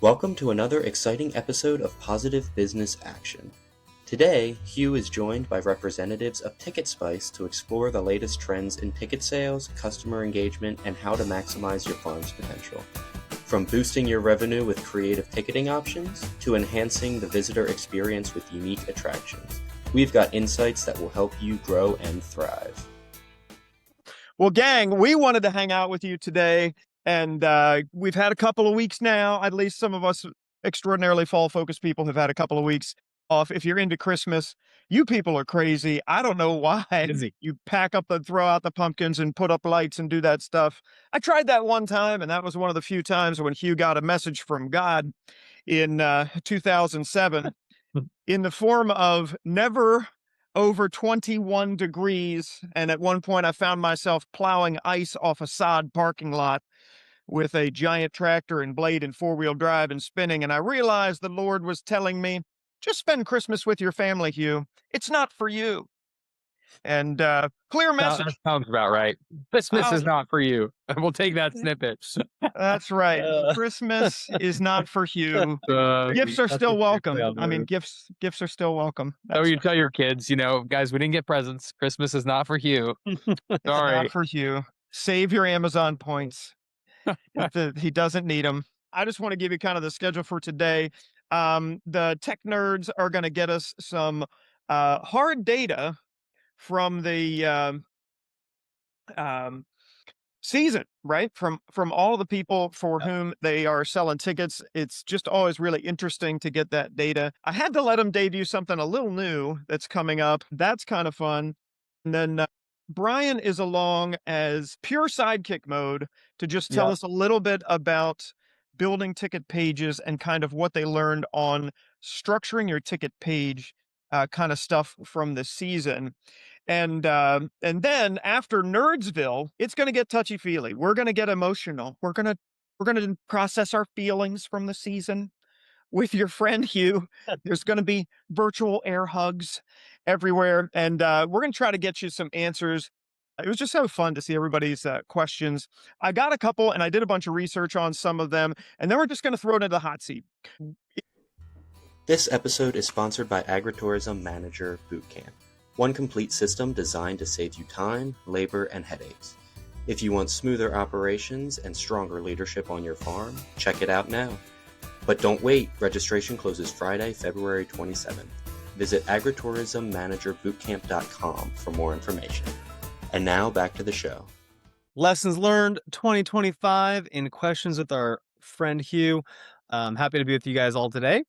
Welcome to another exciting episode of Positive Business Action. Today, Hugh is joined by representatives of Ticket Spice to explore the latest trends in ticket sales, customer engagement, and how to maximize your farm's potential. From boosting your revenue with creative ticketing options to enhancing the visitor experience with unique attractions, we've got insights that will help you grow and thrive. Well, gang, we wanted to hang out with you today, and we've had a couple of weeks now. At least some of us extraordinarily fall-focused people have had a couple of weeks off. If you're into Christmas, you people are crazy. I don't know why you pack up and throw out the pumpkins and put up lights and do that stuff. I tried that one time, and that was one of the few times when Hugh got a message from God in 2007 in the form of never over 21 degrees. And at one point I found myself plowing ice off a sod parking lot with a giant tractor and blade and four-wheel drive and spinning. And I realized the Lord was telling me, just spend Christmas with your family, Hugh. It's not for you. And clear message. That sounds about right. Christmas is not for you. We'll take that snippet. That's right. Christmas is not for Hugh. Gifts are still welcome. I mean, gifts are still welcome. So you tell your kids, guys, we didn't get presents. Christmas is not for Hugh. Sorry. Not for Hugh. Save your Amazon points. He doesn't need them. I just want to give you kind of the schedule for today. The tech nerds are going to get us some hard data from the season, right? From all the people for whom they are selling tickets. It's just always really interesting to get that data. I had to let them debut something a little new that's coming up. That's kind of fun. And then Brian is along as pure sidekick mode to just tell us a little bit about building ticket pages and kind of what they learned on structuring your ticket page kind of stuff from the season. And then after Nerdsville, it's going to get touchy-feely. We're going to get emotional. We're going to process our feelings from the season with your friend Hugh. There's going to be virtual air hugs everywhere, and we're going to try to get you some answers. It was just so fun to see everybody's questions. I got a couple, and I did a bunch of research on some of them, and then we're just going to throw it into the hot seat. This episode is sponsored by Agritourism Manager Bootcamp, one complete system designed to save you time, labor, and headaches. If you want smoother operations and stronger leadership on your farm, check it out now. But don't wait, registration closes Friday, February 27th. Visit agritourismmanagerbootcamp.com for more information. And now back to the show. Lessons learned 2025 in questions with our friend Hugh. Happy to be with you guys all today.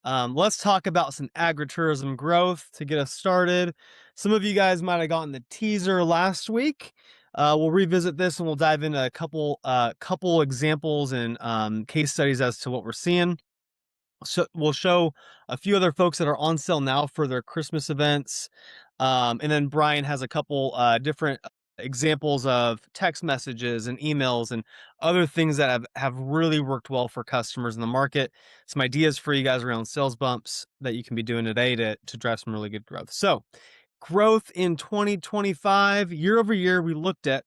Let's talk about some agritourism growth to get us started. Some of you guys might have gotten the teaser last week. We'll revisit this and we'll dive into a couple examples and case studies as to what we're seeing. So we'll show a few other folks that are on sale now for their Christmas events. And then Brian has a couple different examples of text messages and emails and other things that have really worked well for customers in the market. Some ideas for you guys around sales bumps that you can be doing today to drive some really good growth. So growth in 2025, year over year, we looked at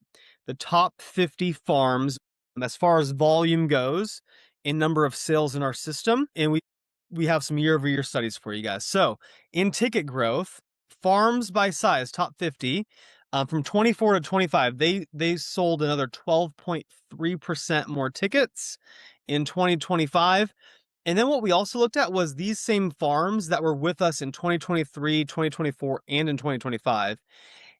the top 50 farms as far as volume goes in number of sales in our system. And we have some year over year studies for you guys. So in ticket growth, farms by size, top 50, from 24 to 25, they sold another 12.3% more tickets in 2025. And then what we also looked at was these same farms that were with us in 2023, 2024, and in 2025.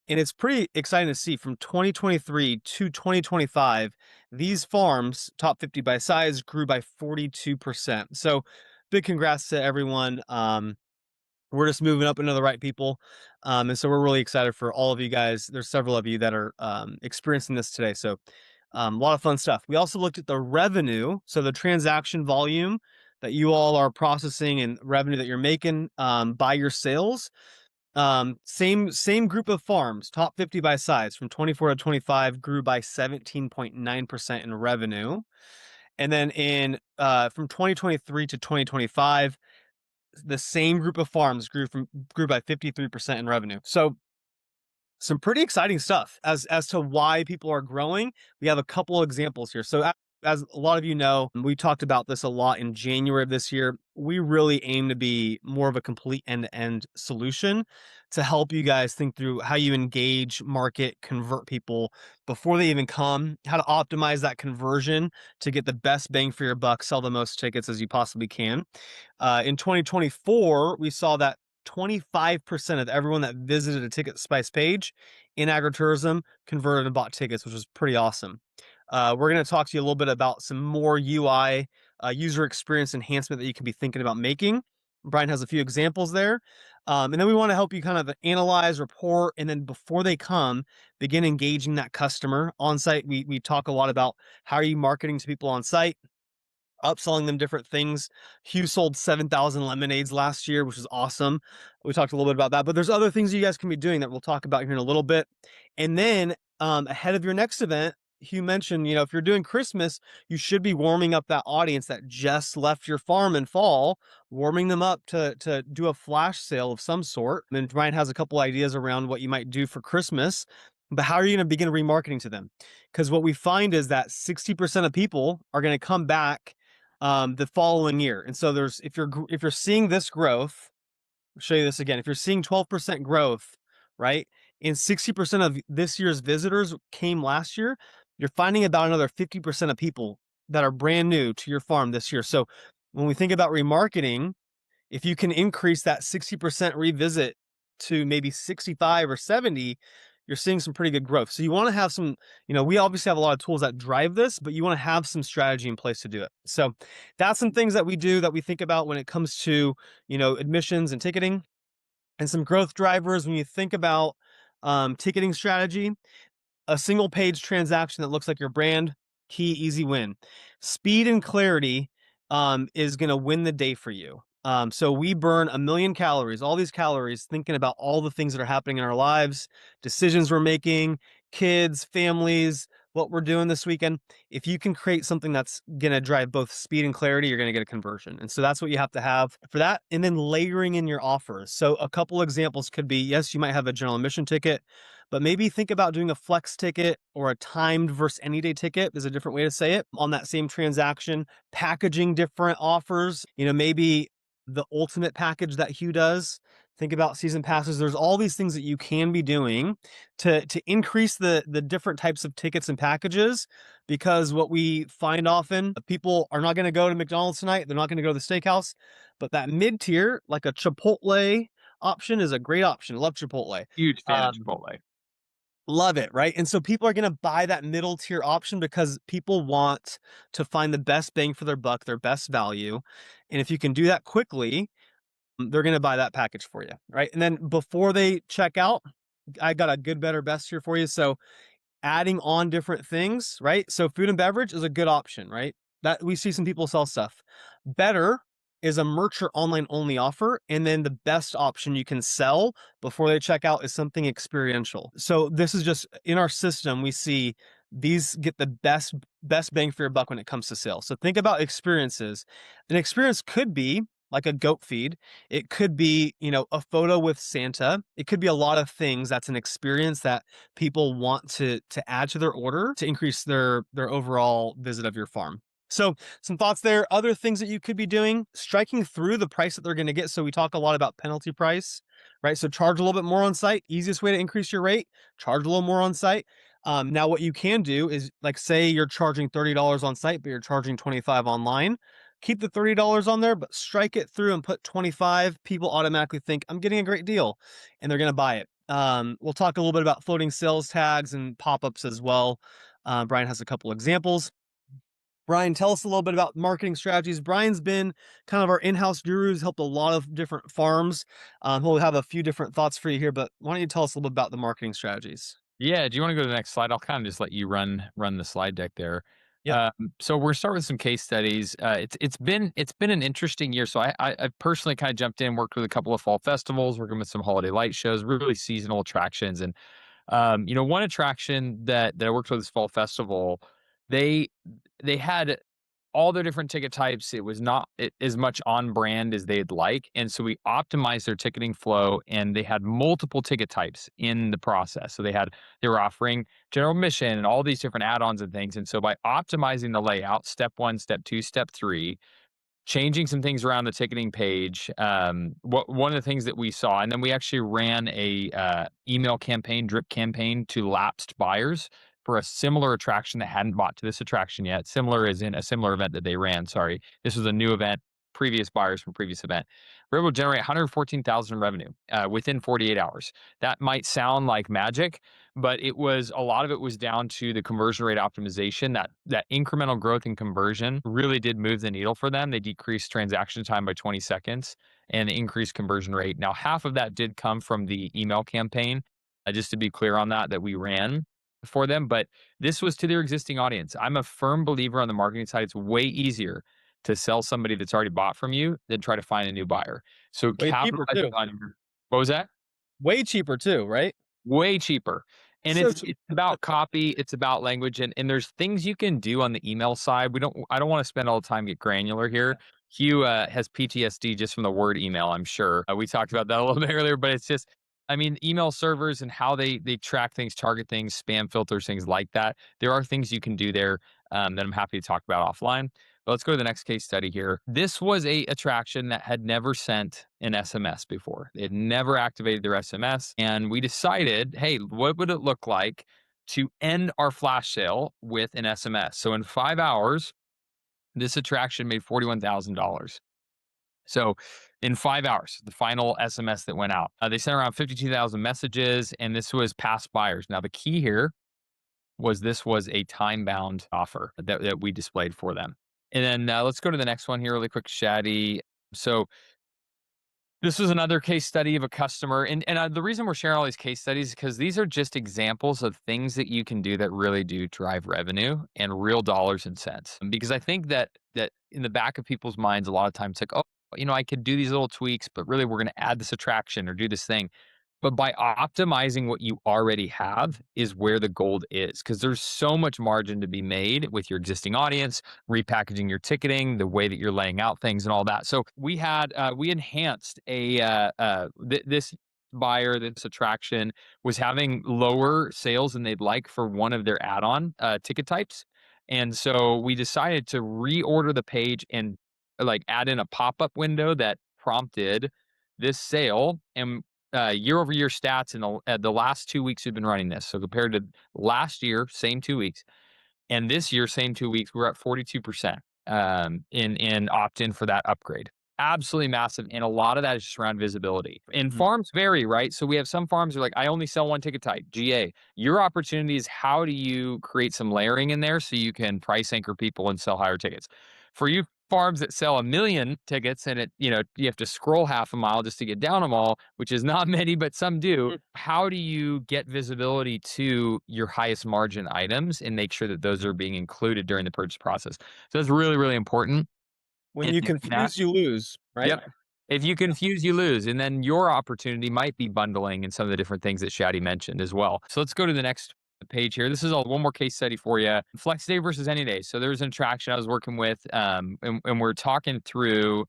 And it's pretty exciting to see from 2023 to 2025, these farms, top 50 by size, grew by 42%. So big congrats to everyone. We're just moving up into the right people. And so we're really excited for all of you guys. There's several of you that are experiencing this today. So a lot of fun stuff. We also looked at the revenue. So the transaction volume that you all are processing and revenue that you're making by your sales. Same group of farms, top 50 by size from 24 to 25 grew by 17.9% in revenue. And then from 2023 to 2025, the same group of farms grew by 53% in revenue. So some pretty exciting stuff as to why people are growing. We have a couple examples here. So as a lot of you know, we talked about this a lot in January of this year. We really aim to be more of a complete end-to-end solution to help you guys think through how you engage, market, convert people before they even come, how to optimize that conversion to get the best bang for your buck, sell the most tickets as you possibly can. In 2024, we saw that 25% of everyone that visited a Ticket Spice page in agritourism converted and bought tickets, which was pretty awesome. We're going to talk to you a little bit about some more UI, user experience enhancement that you can be thinking about making. Brian has a few examples there. And then we want to help you kind of analyze, report, and then before they come, begin engaging that customer on site. We talk a lot about how are you marketing to people on site, upselling them different things. Hugh sold 7,000 lemonades last year, which is awesome. We talked a little bit about that, but there's other things you guys can be doing that we'll talk about here in a little bit. And then ahead of your next event, Hugh mentioned, if you're doing Christmas, you should be warming up that audience that just left your farm in fall, warming them up to do a flash sale of some sort. And Brian has a couple ideas around what you might do for Christmas, but how are you going to begin remarketing to them? Because what we find is that 60% of people are going to come back the following year. And so if you're seeing this growth, I'll show you this again. If you're seeing 12% growth, right, and 60% of this year's visitors came last year, you're finding about another 50% of people that are brand new to your farm this year. So when we think about remarketing, if you can increase that 60% revisit to maybe 65 or 70, you're seeing some pretty good growth. So you want to have some, we obviously have a lot of tools that drive this, but you want to have some strategy in place to do it. So that's some things that we do that we think about when it comes to, admissions and ticketing, and some growth drivers. When you think about ticketing strategy, a single page transaction that looks like your brand, key, easy win. Speed and clarity is going to win the day for you. So we burn 1,000,000 calories, all these calories, thinking about all the things that are happening in our lives, decisions we're making, kids, families, what we're doing this weekend. If you can create something that's going to drive both speed and clarity, you're going to get a conversion. And so that's what you have to have for that. And then layering in your offers. So a couple examples could be, yes, you might have a general admission ticket, but maybe think about doing a flex ticket or a timed versus any day ticket is a different way to say it on that same transaction, packaging different offers, maybe the ultimate package that Hugh does. Think about season passes. There's all these things that you can be doing to increase the different types of tickets and packages, because what we find often, people are not going to go to McDonald's tonight. They're not going to go to the steakhouse, but that mid tier, like a Chipotle option, is a great option. I love Chipotle. Huge fan of Chipotle. Love it, right? And so people are going to buy that middle tier option because people want to find the best bang for their buck, their best value. And if you can do that quickly, they're going to buy that package for you, right? And then before they check out, I got a good, better, best here for you. So adding on different things, right? So food and beverage is a good option, right? That we see some people sell stuff. Better is a merch or online only offer. And then the best option you can sell before they check out is something experiential. So this is just in our system, we see these get the best bang for your buck when it comes to sales. So think about experiences. An experience could be like a goat feed. It could be, a photo with Santa. It could be a lot of things. That's an experience that people want to add to their order to increase their overall visit of your farm. So some thoughts there. Other things that you could be doing, striking through the price that they're going to get. So we talk a lot about penalty price, right? So charge a little bit more on site. Easiest way to increase your rate, charge a little more on site. Now what you can do is, like, say you're charging $30 on site, but you're charging $25 online. Keep the $30 on there, but strike it through and put 25. People automatically think I'm getting a great deal, and they're going to buy it. We'll talk a little bit about floating sales tags and pop-ups as well. Brian has a couple examples. Brian, tell us a little bit about marketing strategies. Brian's been kind of our in-house guru, who's helped a lot of different farms. We'll have a few different thoughts for you here, but why don't you tell us a little bit about the marketing strategies? Yeah. Do you want to go to the next slide? I'll kind of just let you run the slide deck there. Yeah. So we're starting with some case studies. It's been an interesting year. So I personally kind of jumped in, worked with a couple of fall festivals, working with some holiday light shows, really seasonal attractions. And one attraction that I worked with this fall festival, they had all their different ticket types. It was not as much on brand as they'd like. And so we optimized their ticketing flow, and they had multiple ticket types in the process. So they were offering general mission and all these different add-ons and things. And so by optimizing the layout, step 1, step 2, step 3, changing some things around the ticketing page. One of the things that we saw, and then we actually ran a email campaign, drip campaign to lapsed buyers for a similar attraction that hadn't bought to this attraction yet. Similar as in a similar event that they ran. Sorry, this was a new event. Previous buyers from previous event. We're able to generate 114,000 revenue within 48 hours. That might sound like magic, but a lot of it was down to the conversion rate optimization. That incremental growth in conversion really did move the needle for them. They decreased transaction time by 20 seconds and increased conversion rate. Now, half of that did come from the email campaign, just to be clear on that we ran for them, but this was to their existing audience. I'm a firm believer on the marketing side. It's way easier to sell somebody that's already bought from you than try to find a new buyer. So Way cheaper too. What was that? Way cheaper too, right? Way cheaper. And So it's about copy, it's about language, and there's things you can do on the email side. I don't want to spend all the time get granular here. Hugh has PTSD just from the word email, I'm sure. We talked about that a little bit earlier, but it's just, I mean, email servers and how they track things, target things, spam filters, things like that. There are things you can do there that I'm happy to talk about offline. But let's go to the next case study here. This was a attraction that had never sent an SMS before. They had never activated their SMS. And we decided, hey, what would it look like to end our flash sale with an SMS? So in 5 hours, this attraction made $41,000. So in 5 hours, the final SMS that went out, they sent around 52,000 messages, and this was past buyers. Now, the key here was this was a time-bound offer that we displayed for them. And then let's go to the next one here really quick, Shadi. So this was another case study of a customer. And the reason we're sharing all these case studies is because these are just examples of things that you can do that really do drive revenue and real dollars and cents. Because I think that in the back of people's minds, a lot of times it's like, oh, I could do these little tweaks, but really we're going to add this attraction or do this thing. But by optimizing what you already have is where the gold is, because there's so much margin to be made with your existing audience, repackaging your ticketing, the way that you're laying out things and all that. So we enhanced this buyer, this attraction was having lower sales than they'd like for one of their add-on ticket types. And so we decided to reorder the page and add in a pop-up window that prompted this sale. And year-over-year stats in the last 2 weeks we've been running this. So compared to last year, same 2 weeks, and this year, same 2 weeks, we're at 42% in opt-in for that upgrade. Absolutely massive, and a lot of that is just around visibility. And farms vary, right? So we have some farms that are like, I only sell one ticket type, GA. Your opportunity is how do you create some layering in there so you can price anchor people and sell higher tickets. For you farms that sell 1 million tickets and you have to scroll half a mile just to get down them all, which is not many, but some do. How do you get visibility to your highest margin items and make sure that those are being included during the purchase process? So that's really, really important. When you confuse, you lose, right? Yep. If you confuse, you lose. And then your opportunity might be bundling and some of the different things that Shadi mentioned as well. So let's go to the next page here. This is one more case study for you. Flex day versus any day. So there's an attraction I was working with, and we're talking through,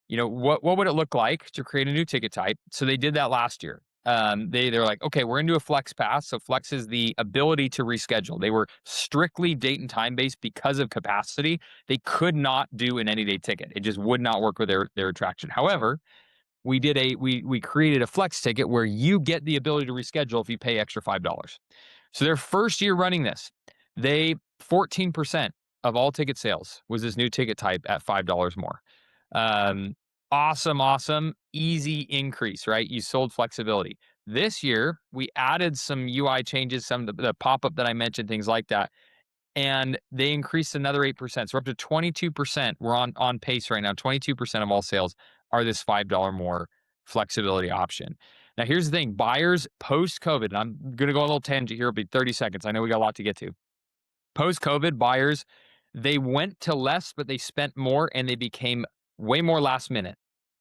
what would it look like to create a new ticket type? So they did that last year. They're like, okay, we're into a flex pass. So flex is the ability to reschedule. They were strictly date and time based because of capacity. They could not do an any day ticket. It just would not work with their attraction. However, we created a flex ticket where you get the ability to reschedule if you pay extra $5. So their first year running this, 14% of all ticket sales was this new ticket type at $5 more. Awesome, easy increase, right? You sold flexibility. This year, we added some UI changes, some of the pop-up that I mentioned, things like that. And they increased another 8%. So we're up to 22%. We're on pace right now. 22% of all sales are this $5 more flexibility option. Now, here's the thing. Buyers post-COVID, and I'm going to go a little tangent here. It'll be 30 seconds. I know we got a lot to get to. Post-COVID, buyers, they went to less, but they spent more, and they became way more last minute.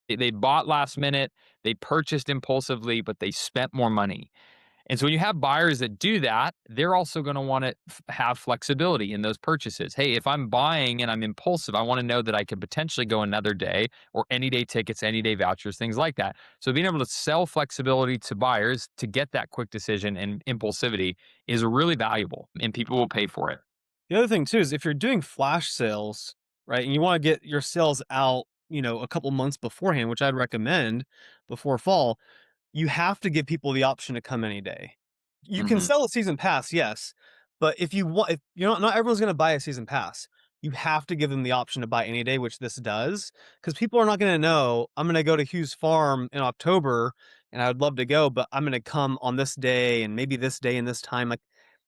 They bought last minute. They purchased impulsively, but they spent more money. And so when you have buyers that do that, they're also going to want to have flexibility in those purchases. Hey, if I'm buying and I'm impulsive, I want to know that I could potentially go another day, or any day tickets, any day vouchers, things like that. So being able to sell flexibility to buyers to get that quick decision and impulsivity is really valuable, and people will pay for it. The other thing too is if you're doing flash sales, right, and you want to get your sales out, a couple months beforehand, which I'd recommend before fall, you have to give people the option to come any day. You can Mhm. sell a season pass, yes, but if not everyone's going to buy a season pass. You have to give them the option to buy any day, which this does, because people are not going to know, I'm going to go to Hugh's farm in October and I would love to go, but I'm going to come on this day and maybe this day and this time. Like,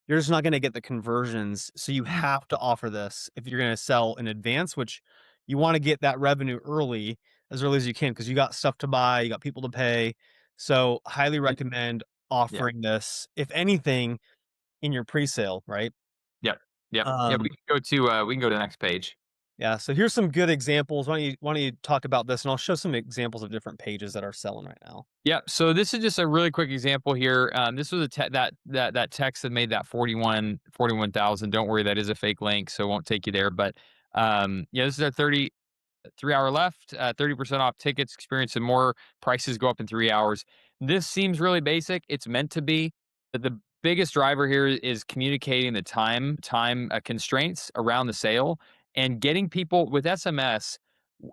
you're just not going to get the conversions. So you have to offer this if you're going to sell in advance, which you want to get that revenue as early as you can, because you got stuff to buy, you got people to pay. So highly And recommend yeah. offering this, if anything, in your pre-sale, right? Yep. Yep. Yeah, Um, we can go to the next page. yeah. So here's some good examples. Why don't you talk about this, and I'll show some examples of different pages that are selling right now. Yeah, so this is just a really quick example here. This was that text that made that 41,000. Don't worry, that is a fake link, so it won't take you there. But yeah, this is our 3 hour left, 30% off tickets, experience and more. Prices go up in 3 hours. This seems really basic. It's meant to be, but the biggest driver here is communicating the time constraints around the sale, and getting people with SMS.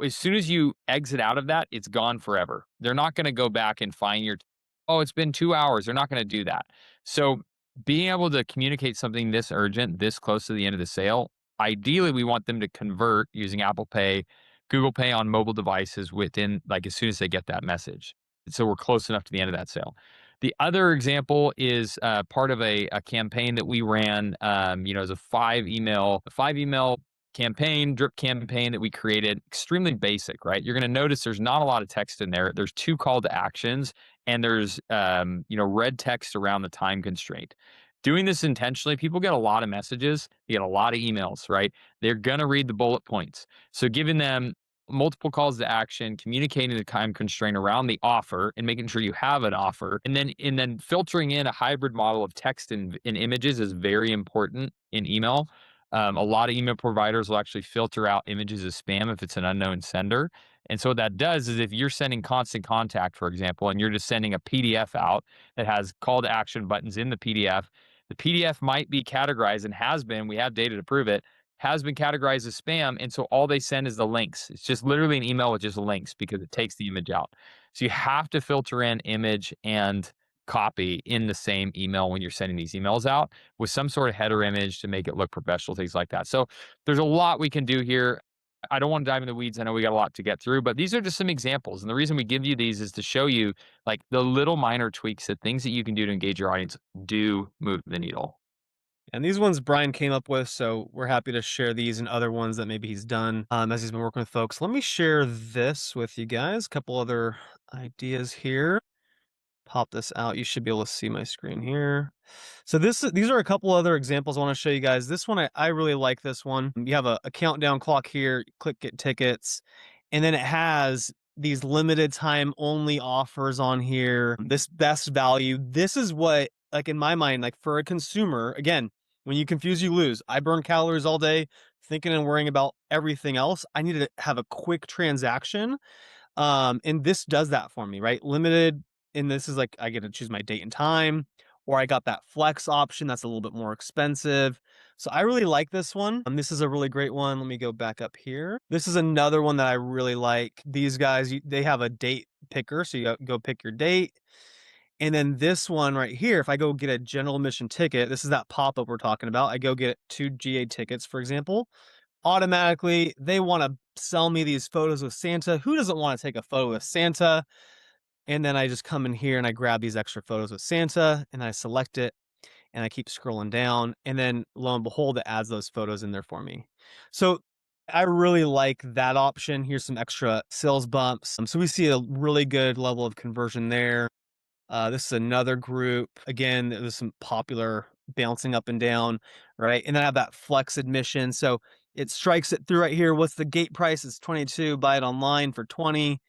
As soon as you exit out of that, it's gone forever. They're not going to go back and find oh, it's been 2 hours. They're not going to do that. So being able to communicate something this urgent, this close to the end of the sale, ideally we want them to convert using Apple Pay, Google Pay on mobile devices within, like, as soon as they get that message. So we're close enough to the end of that sale. The other example is part of a campaign that we ran, as a five email campaign, drip campaign that we created. Extremely basic, right? You're going to notice there's not a lot of text in there. There's 2 call to actions, and there's red text around the time constraint. Doing this intentionally, people get a lot of messages, they get a lot of emails, right? They're going to read the bullet points. So giving them multiple calls to action, communicating the time constraint around the offer and making sure you have an offer, and then filtering in a hybrid model of text and images is very important in email. A lot of email providers will actually filter out images as spam if it's an unknown sender. And so what that does is, if you're sending constant contact, for example, and you're just sending a PDF out that has call to action buttons in the PDF might be categorized, and has been, we have data to prove it, has been categorized as spam. And so all they send is the links. It's just literally an email with just links because it takes the image out. So you have to filter in image and copy in the same email when you're sending these emails out, with some sort of header image to make it look professional, things like that. So there's a lot we can do here. I don't want to dive in the weeds. I know we got a lot to get through, but these are just some examples. And the reason we give you these is to show you, like, the little minor tweaks, the things that you can do to engage your audience do move the needle. And these ones Brian came up with, so we're happy to share these and other ones that maybe he's done as he's been working with folks. Let me share this with you guys. A couple other ideas here. Pop this out. You should be able to see my screen here. So these are a couple other examples I want to show you guys. This one, I really like this one. You have a countdown clock here. Click get tickets, and then it has these limited time only offers on here. This best value. This is what, like, in my mind, like, for a consumer, again, when you confuse, you lose. I burn calories all day thinking and worrying about everything else. I need to have a quick transaction. And this does that for me, right? Limited. And this is like, I get to choose my date and time, or I got that flex option that's a little bit more expensive. So I really like this one. This is a really great one. Let me go back up here. This is another one that I really like. These guys, they have a date picker. So you go pick your date. And then this one right here, if I go get a general admission ticket, this is that pop-up we're talking about. I go get 2 GA tickets, for example. Automatically, they want to sell me these photos with Santa. Who doesn't want to take a photo with Santa? And then I just come in here and I grab these extra photos with Santa and I select it and I keep scrolling down. And then lo and behold, it adds those photos in there for me. So I really like that option. Here's some extra sales bumps. So we see a really good level of conversion there. This is another group. Again, there's some popular bouncing up and down, right? And then I have that flex admission. So it strikes it through right here. What's the gate price? It's 22. Buy it online for 20.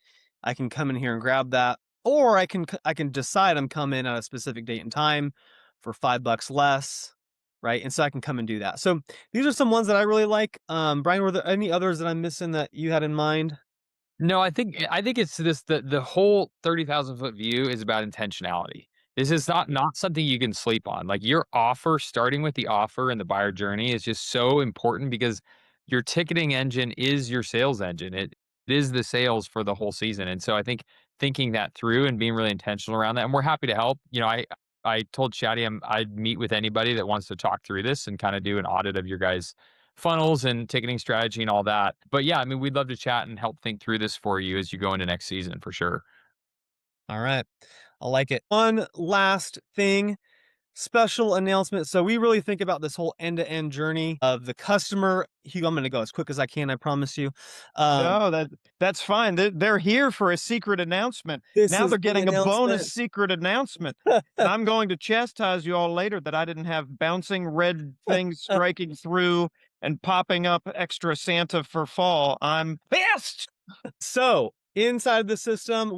I can come in here and grab that. or I can decide I'm coming at a specific date and time for $5 less, right? And so I can come and do that. So these are some ones that I really like. Brian, were there any others that I'm missing that you had in mind? No, I think it's this the whole 30,000-foot view is about intentionality. This is not something you can sleep on. Like your offer, starting with the offer and the buyer journey is just so important because your ticketing engine is your sales engine. It is the sales for the whole season. And so I think thinking that through and being really intentional around that, and we're happy to help. I told Chatty I'd meet with anybody that wants to talk through this and kind of do an audit of your guys' funnels and ticketing strategy and all that. But yeah, I mean, we'd love to chat and help think through this for you as you go into next season for sure. All right. I like it. One last thing, special announcement. So we really think about this whole end-to-end journey of the customer. Hugh, I'm going to go as quick as I can, I promise you. No, that's fine. They're here for a secret announcement. This Now is they're the getting a bonus announcement. secret announcement. And I'm going to chastise you all later that I didn't have bouncing red things striking through and popping up extra Santa for fall. I'm pissed. So inside the system,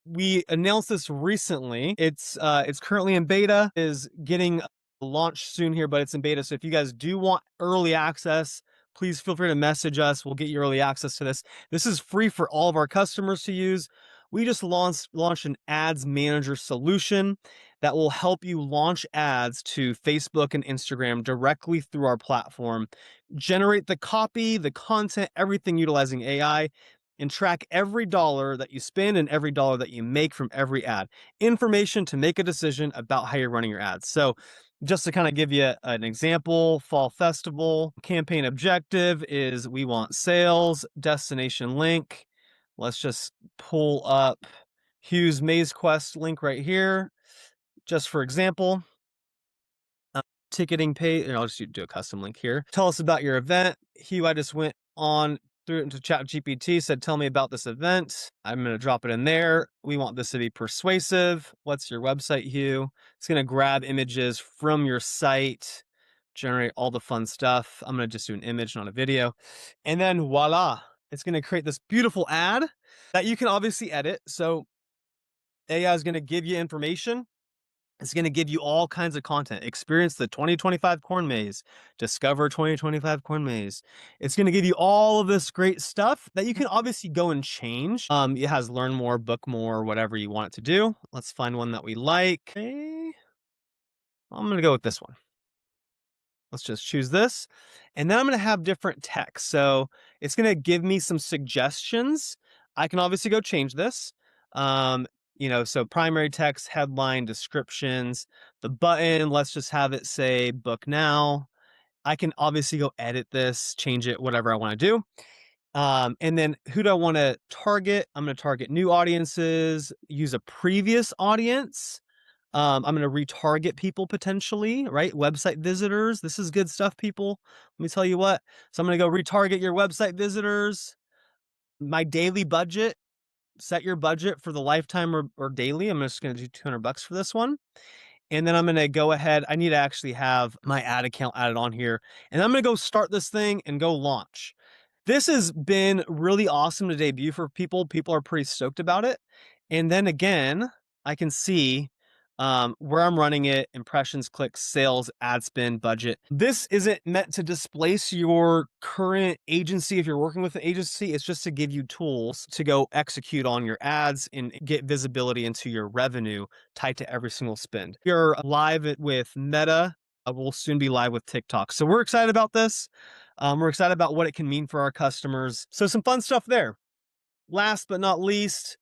we announced this recently. It's currently in beta, is getting launched soon here, but it's in beta. So if you guys do want early access, please feel free to message us. We'll get you early access to this. This is free for all of our customers to use. We just launched an ads manager solution that will help you launch ads to Facebook and Instagram directly through our platform, generate the copy, the content, everything utilizing AI, and track every dollar that you spend and every dollar that you make from every ad. Information to make a decision about how you're running your ads. So just to kind of give you an example, fall festival campaign objective is we want sales, destination link. Let's just pull up Hugh's Maze Quest link right here, just for example. Ticketing page, and I'll just do a custom link here. Tell us about your event. Hugh, I just went on through it into ChatGPT, said, tell me about this event. I'm going to drop it in there. We want this to be persuasive. What's your website, Hugh? It's going to grab images from your site, generate all the fun stuff. I'm going to just do an image, not a video. And then voila, it's going to create this beautiful ad that you can obviously edit. So AI is going to give you information. It's going to give you all kinds of content. Experience the 2025 corn maze. Discover 2025 corn maze. It's going to give you all of this great stuff that you can obviously go and change. It has learn more, book more, whatever you want it to do. Let's find one that we like. Okay. I'm going to go with this one. Let's just choose this. And then I'm going to have different text. So it's going to give me some suggestions. I can obviously go change this. So primary text, headline, descriptions, the button, let's just have it say book now. I can obviously go edit this, change it, whatever I want to do. And then who do I want to target? I'm going to target new audiences, use a previous audience. I'm going to retarget people potentially, right? Website visitors. This is good stuff, people. Let me tell you what. So I'm going to go retarget your website visitors. My daily budget. Set your budget for the lifetime or daily. I'm just going to do $200 for this one. And then I'm going to go ahead. I need to actually have my ad account added on here. And I'm going to go start this thing and go launch. This has been really awesome to debut for people. People are pretty stoked about it. And then again, I can see where I'm running it, impressions, clicks, sales, ad spend, budget. This isn't meant to displace your current agency. If you're working with an agency, it's just to give you tools to go execute on your ads and get visibility into your revenue tied to every single spend. You're live with Meta. We'll soon be live with TikTok. So we're excited about this. We're excited about what it can mean for our customers. So some fun stuff there. Last but not least,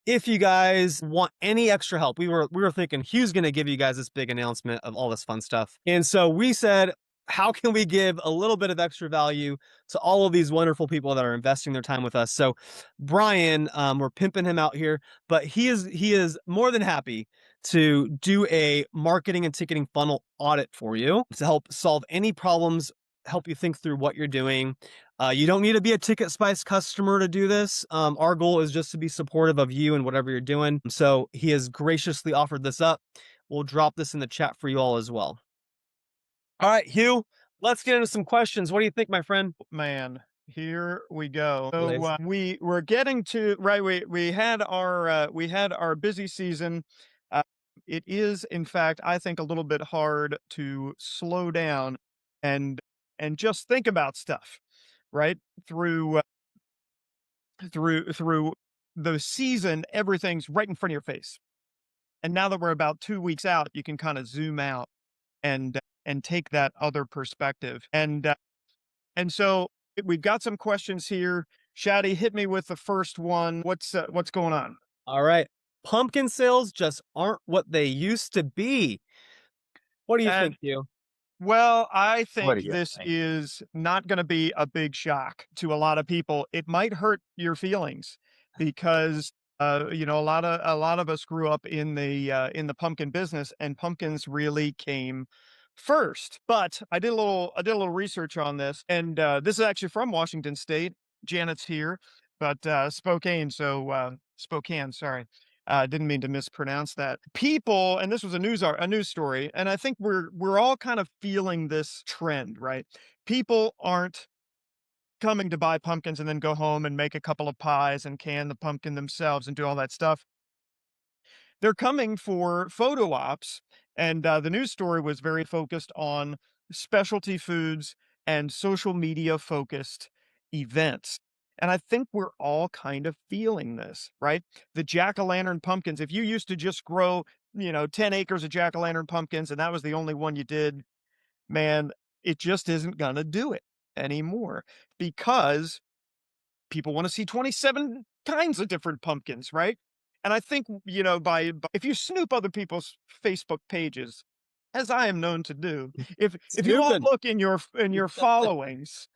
if you guys want any extra help, we were thinking Hugh's going to give you guys this big announcement of all this fun stuff. And so we said, how can we give a little bit of extra value to all of these wonderful people that are investing their time with us? So Brian, we're pimping him out here, but he is more than happy to do a marketing and ticketing funnel audit for you to help solve any problems, help you think through what you're doing. You don't need to be a Ticket Spice customer to do this. Our goal is just to be supportive of you and whatever you're doing. So he has graciously offered this up. We'll drop this in the chat for you all as well. All right, Hugh, let's get into some questions. What do you think, my friend? Man, Here we go. So Nice. we're getting to right. We had our busy season. Uh, it is, in fact, I think a little bit hard to slow down and just think about stuff, right? Through through the season, everything's right in front of your face. And now that we're about 2 weeks out, you can kind of zoom out and take that other perspective. And so we've got some questions here. Shadi, hit me with the first one. What's going on? All right. Pumpkin sales just aren't what they used to be. What do you And think, Hugh? well, I What think do you this think? is not going to be a big shock to a lot of people. It might hurt your feelings because a lot of us grew up in the pumpkin business, and pumpkins really came first. But I did a little research on this, and this is actually from Washington State. Janet's here, but Spokane. Sorry. Didn't mean to mispronounce that. People, and this was a news story, and I think we're all kind of feeling this trend, right? People aren't coming to buy pumpkins and then go home and make a couple of pies and can the pumpkin themselves and do all that stuff. They're coming for photo ops, and the news story was very focused on specialty foods and social media focused events. And I think we're all kind of feeling this, right? The jack-o'-lantern pumpkins, if you used to just grow, 10 acres of jack-o'-lantern pumpkins and that was the only one you did, man, it just isn't gonna do it anymore because people want to see 27 kinds of different pumpkins, right? And I think, if you snoop other people's Facebook pages, as I am known to do, if you all Snooping. look in your followings,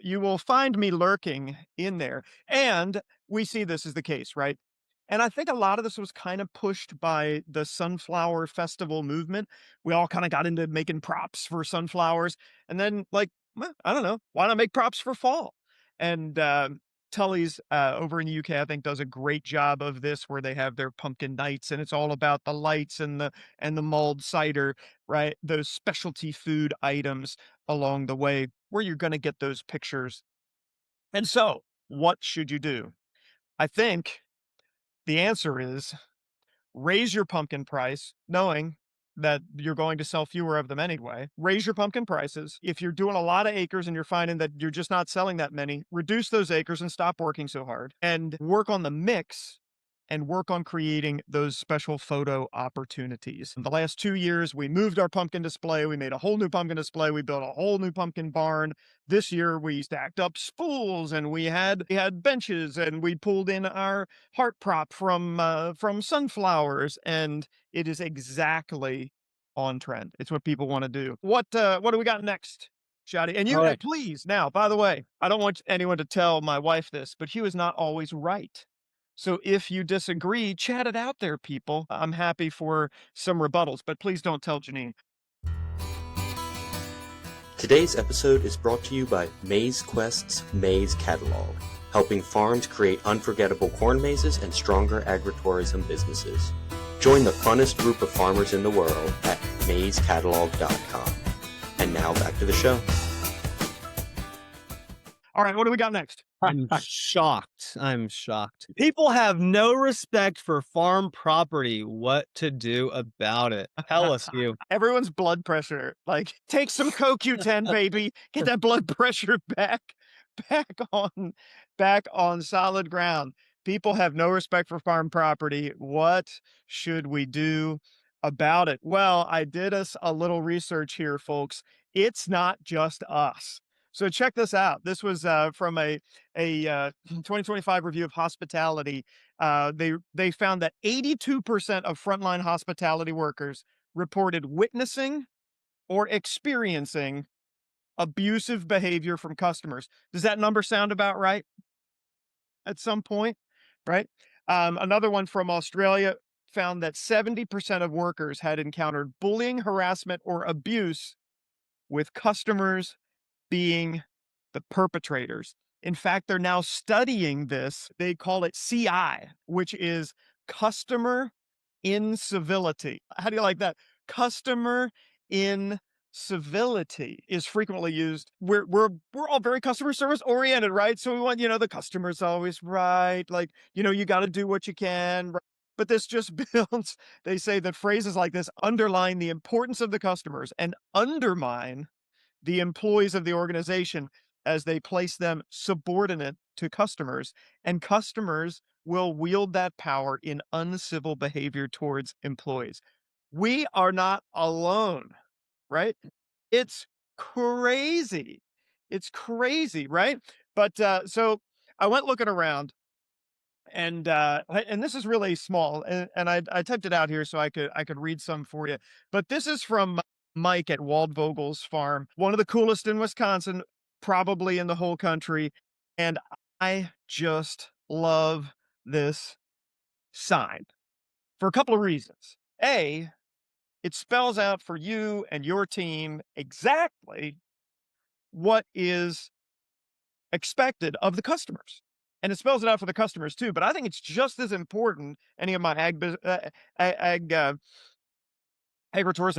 you will find me lurking in there. And we see this is the case, right? And I think a lot of this was kind of pushed by the sunflower festival movement. We all kind of got into making props for sunflowers, and then like, well, I don't know, why not make props for fall? And Tully's over in the UK, I think, does a great job of this, where they have their pumpkin nights, and it's all about the lights and the mulled cider, right? Those specialty food items along the way, where you're going to get those pictures. And so, what should you do? I think the answer is raise your pumpkin price, knowing that you're going to sell fewer of them anyway. Raise your pumpkin prices. If you're doing a lot of acres and you're finding that you're just not selling that many, reduce those acres and stop working so hard and work on the mix and work on creating those special photo opportunities. In the last 2 years, we moved our pumpkin display. We made a whole new pumpkin display. We built a whole new pumpkin barn. This year, we stacked up spools and we had benches, and we pulled in our heart prop from sunflowers, and it is exactly on trend. It's what people want to do. What do we got next, Shadi? And All right. please, now, by the way, I don't want anyone to tell my wife this, but Hugh is not always right. So if you disagree, chat it out there, people. I'm happy for some rebuttals, but please don't tell Janine. Today's episode is brought to you by Maize Quest's Maize Catalog, helping farms create unforgettable corn mazes and stronger agritourism businesses. Join the funnest group of farmers in the world at maizecatalog.com. And now back to the show. All right, what do we got next? I'm shocked. I'm shocked. People have no respect for farm property. What to do about it? Tell us, Hugh. Everyone's blood pressure. Like, take some CoQ10, baby. Get that blood pressure back on solid ground. People have no respect for farm property. What should we do about it? Well, I did us a little research here, folks. It's not just us. So check this out. This was from a 2025 review of hospitality. They found that 82% of frontline hospitality workers reported witnessing or experiencing abusive behavior from customers. Does that number sound about right? At some point, right? Another one from Australia found that 70% of workers had encountered bullying, harassment, or abuse, with customers being the perpetrators. In fact, they're now studying this. They call it CI, which is customer incivility. How do you like that? Customer civility is frequently used. We're all very customer service oriented, right? So we want, the customer's always right. Like, you got to do what you can. Right? But this just builds, they say that phrases like this underline the importance of the customers and undermine the employees of the organization as they place them subordinate to customers, and customers will wield that power in uncivil behavior towards employees. We are not alone, right? It's crazy. It's crazy, right? But so I went looking around, and this is really small, and I typed it out here so I could read some for you. But this is from Mike at Waldvogel's farm, one of the coolest in Wisconsin, probably in the whole country. And I just love this sign for a couple of reasons. A, it spells out for you and your team exactly what is expected of the customers. And it spells it out for the customers too. But I think it's just as important. Any of my agritourism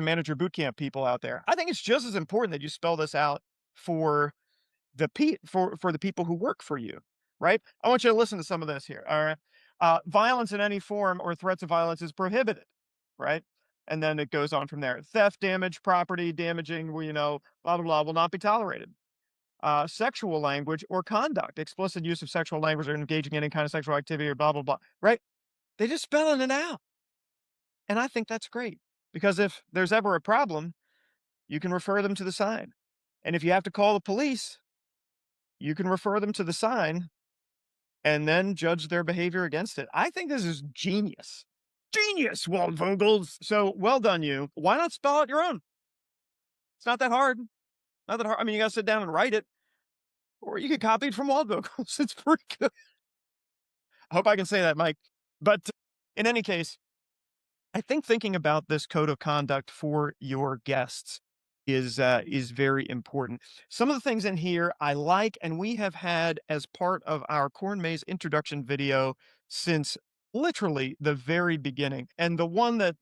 manager bootcamp people out there, I think it's just as important that you spell this out for for the people who work for you, right? I want you to listen to some of this here. All right. Violence in any form or threats of violence is prohibited, right? And then it goes on from there. Theft, damage, property damaging, blah, blah, blah, will not be tolerated. Sexual language or conduct, explicit use of sexual language or engaging in any kind of sexual activity or blah, blah, blah, right? They just spelling it out. And I think that's great because if there's ever a problem, you can refer them to the sign. And if you have to call the police, you can refer them to the sign and then judge their behavior against it. I think this is genius. Genius, Waldvogels. So well done, you. Why not spell out your own? It's not that hard. Not that hard. I mean, you got to sit down and write it, or you can copy it from Waldvogels. It's pretty good. I hope I can say that, Mike. But in any case, I think thinking about this code of conduct for your guests is very important. Some of the things in here I like, and we have had as part of our corn maze introduction video since literally the very beginning. And the one that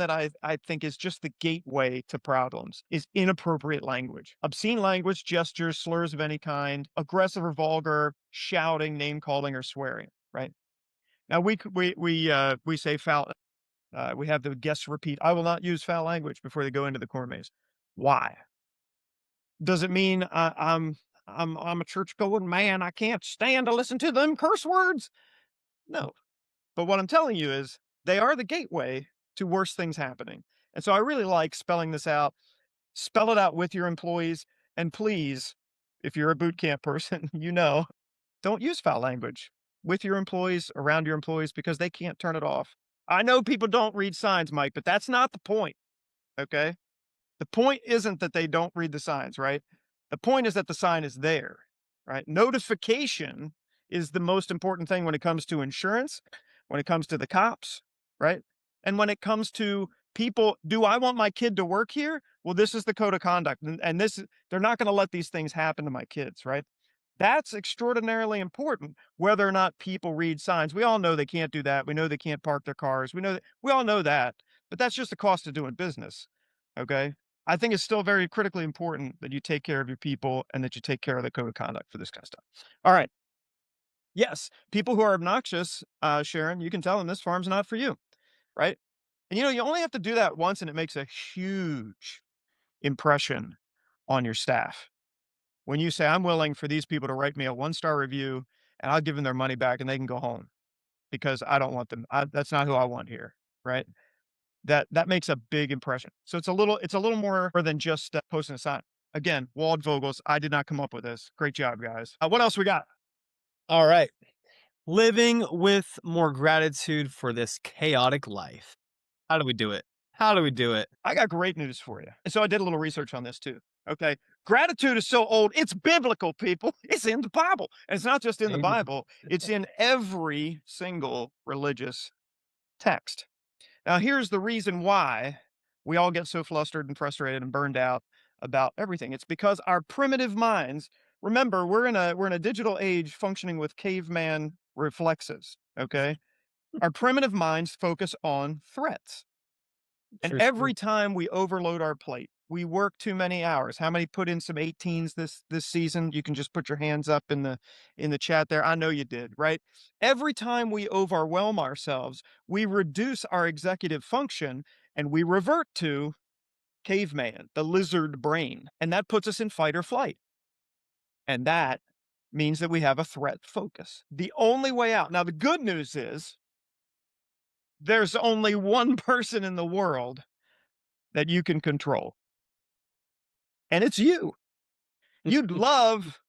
I think is just the gateway to problems is inappropriate language, obscene language, gestures, slurs of any kind, aggressive or vulgar, shouting, name calling, or swearing. Right now, we say foul. We have the guests repeat, "I will not use foul language" before they go into the corn maze. Why? Does it mean I'm a church going man? I can't stand to listen to them curse words. No. But what I'm telling you is they are the gateway to worse things happening. And so I really like spelling this out. Spell it out with your employees. And please, if you're a boot camp person, don't use foul language with your employees, around your employees, because they can't turn it off. I know people don't read signs, Mike, but that's not the point. Okay. The point isn't that they don't read the signs, right? The point is that the sign is there, right? Notification is the most important thing when it comes to insurance, when it comes to the cops, right? And when it comes to people, do I want my kid to work here? Well, this is the code of conduct. And they're not going to let these things happen to my kids, right? That's extraordinarily important, whether or not people read signs. We all know they can't do that. We know they can't park their cars. We all know that, but that's just the cost of doing business. Okay. I think it's still very critically important that you take care of your people and that you take care of the code of conduct for this kind of stuff. All right. Yes, people who are obnoxious, Sharon, you can tell them this farm's not for you, right? And you only have to do that once and it makes a huge impression on your staff. When you say, I'm willing for these people to write me a 1-star review and I'll give them their money back and they can go home because I don't want them. That's not who I want here, right? That makes a big impression. So it's a little more than just posting a sign. Again, Waldvogels, I did not come up with this. Great job, guys. What else we got? All right. Living with more gratitude for this chaotic life. How do we do it? How do we do it? I got great news for you. And so I did a little research on this too. Okay. Gratitude is so old. It's biblical, people. It's in the Bible. And it's not just in the Bible. It's in every single religious text. Now, here's the reason why we all get so flustered and frustrated and burned out about everything. It's because our primitive minds, remember, we're in a digital age functioning with caveman reflexes, okay? Our primitive minds focus on threats. And True every story. time we overload our plate, we work too many hours. How many put in some 18s this season? You can just put your hands up in the chat there. I know you did, right? Every time we overwhelm ourselves, we reduce our executive function and we revert to caveman, the lizard brain, and that puts us in fight or flight. And that means that we have a threat focus. The only way out. Now, the good news is there's only one person in the world that you can control, and it's you. You'd love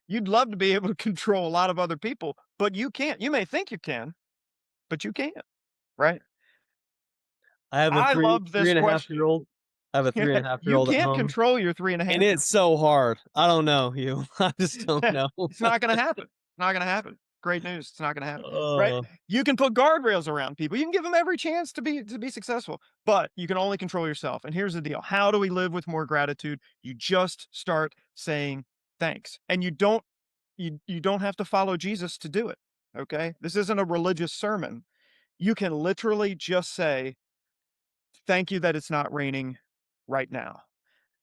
to be able to control a lot of other people, but you can't. You may think you can, but you can't, right? I have a I three love three this and a half question. year old. I have a three and a half year You old at can't home, control your 3.5. and it's so hard. I don't know, Hugh. I just don't know. It's not gonna happen. It's not gonna happen. Great news. It's not gonna happen, right? Oh, You can put guardrails around people. You can give them every chance to be successful, but you can only control yourself. And here's the deal. How do we live with more gratitude? You just start saying thanks. And you don't have to follow Jesus to do it. Okay? This isn't a religious sermon. You can literally just say, thank you that it's not raining right now.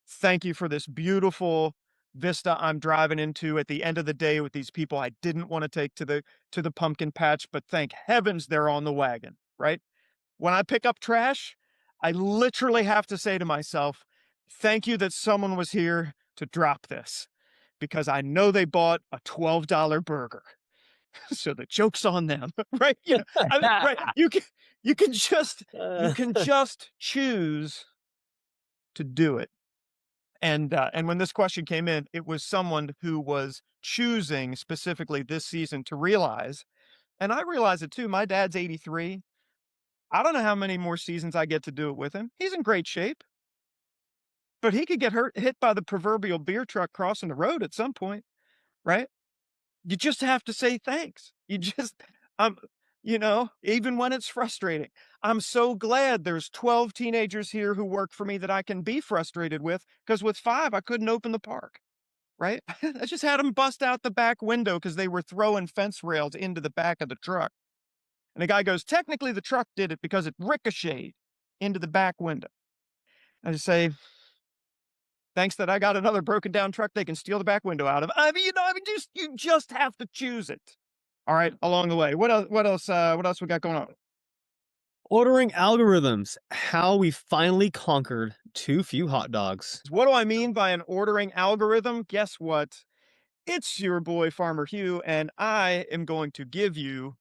Thank you for this beautiful vista I'm driving into at the end of the day with these people I didn't want to take to the pumpkin patch, but thank heavens they're on the wagon, right? When I pick up trash, I literally have to say to myself, thank you that someone was here to drop this because I know they bought a $12 burger. So the joke's on them, right? Right. You can just uh, choose to do it. And when this question came in, it was someone who was choosing specifically this season to realize, and I realize it too. My dad's 83. I don't know how many more seasons I get to do it with him. He's in great shape, but he could get hit by the proverbial beer truck crossing the road at some point, right? You just have to say thanks. You just, um, even when it's frustrating. I'm so glad there's 12 teenagers here who work for me that I can be frustrated with, because with 5, I couldn't open the park. Right? I just had them bust out the back window because they were throwing fence rails into the back of the truck. And the guy goes, technically the truck did it because it ricocheted into the back window. I just say, thanks that I got another broken down truck they can steal the back window out of. You just have to choose it. All right, along the way. What else we got going on? ordering algorithms. How we finally conquered too few hot dogs. What do I mean by an ordering algorithm? Guess what? It's your boy Farmer Hugh, and I am going to give you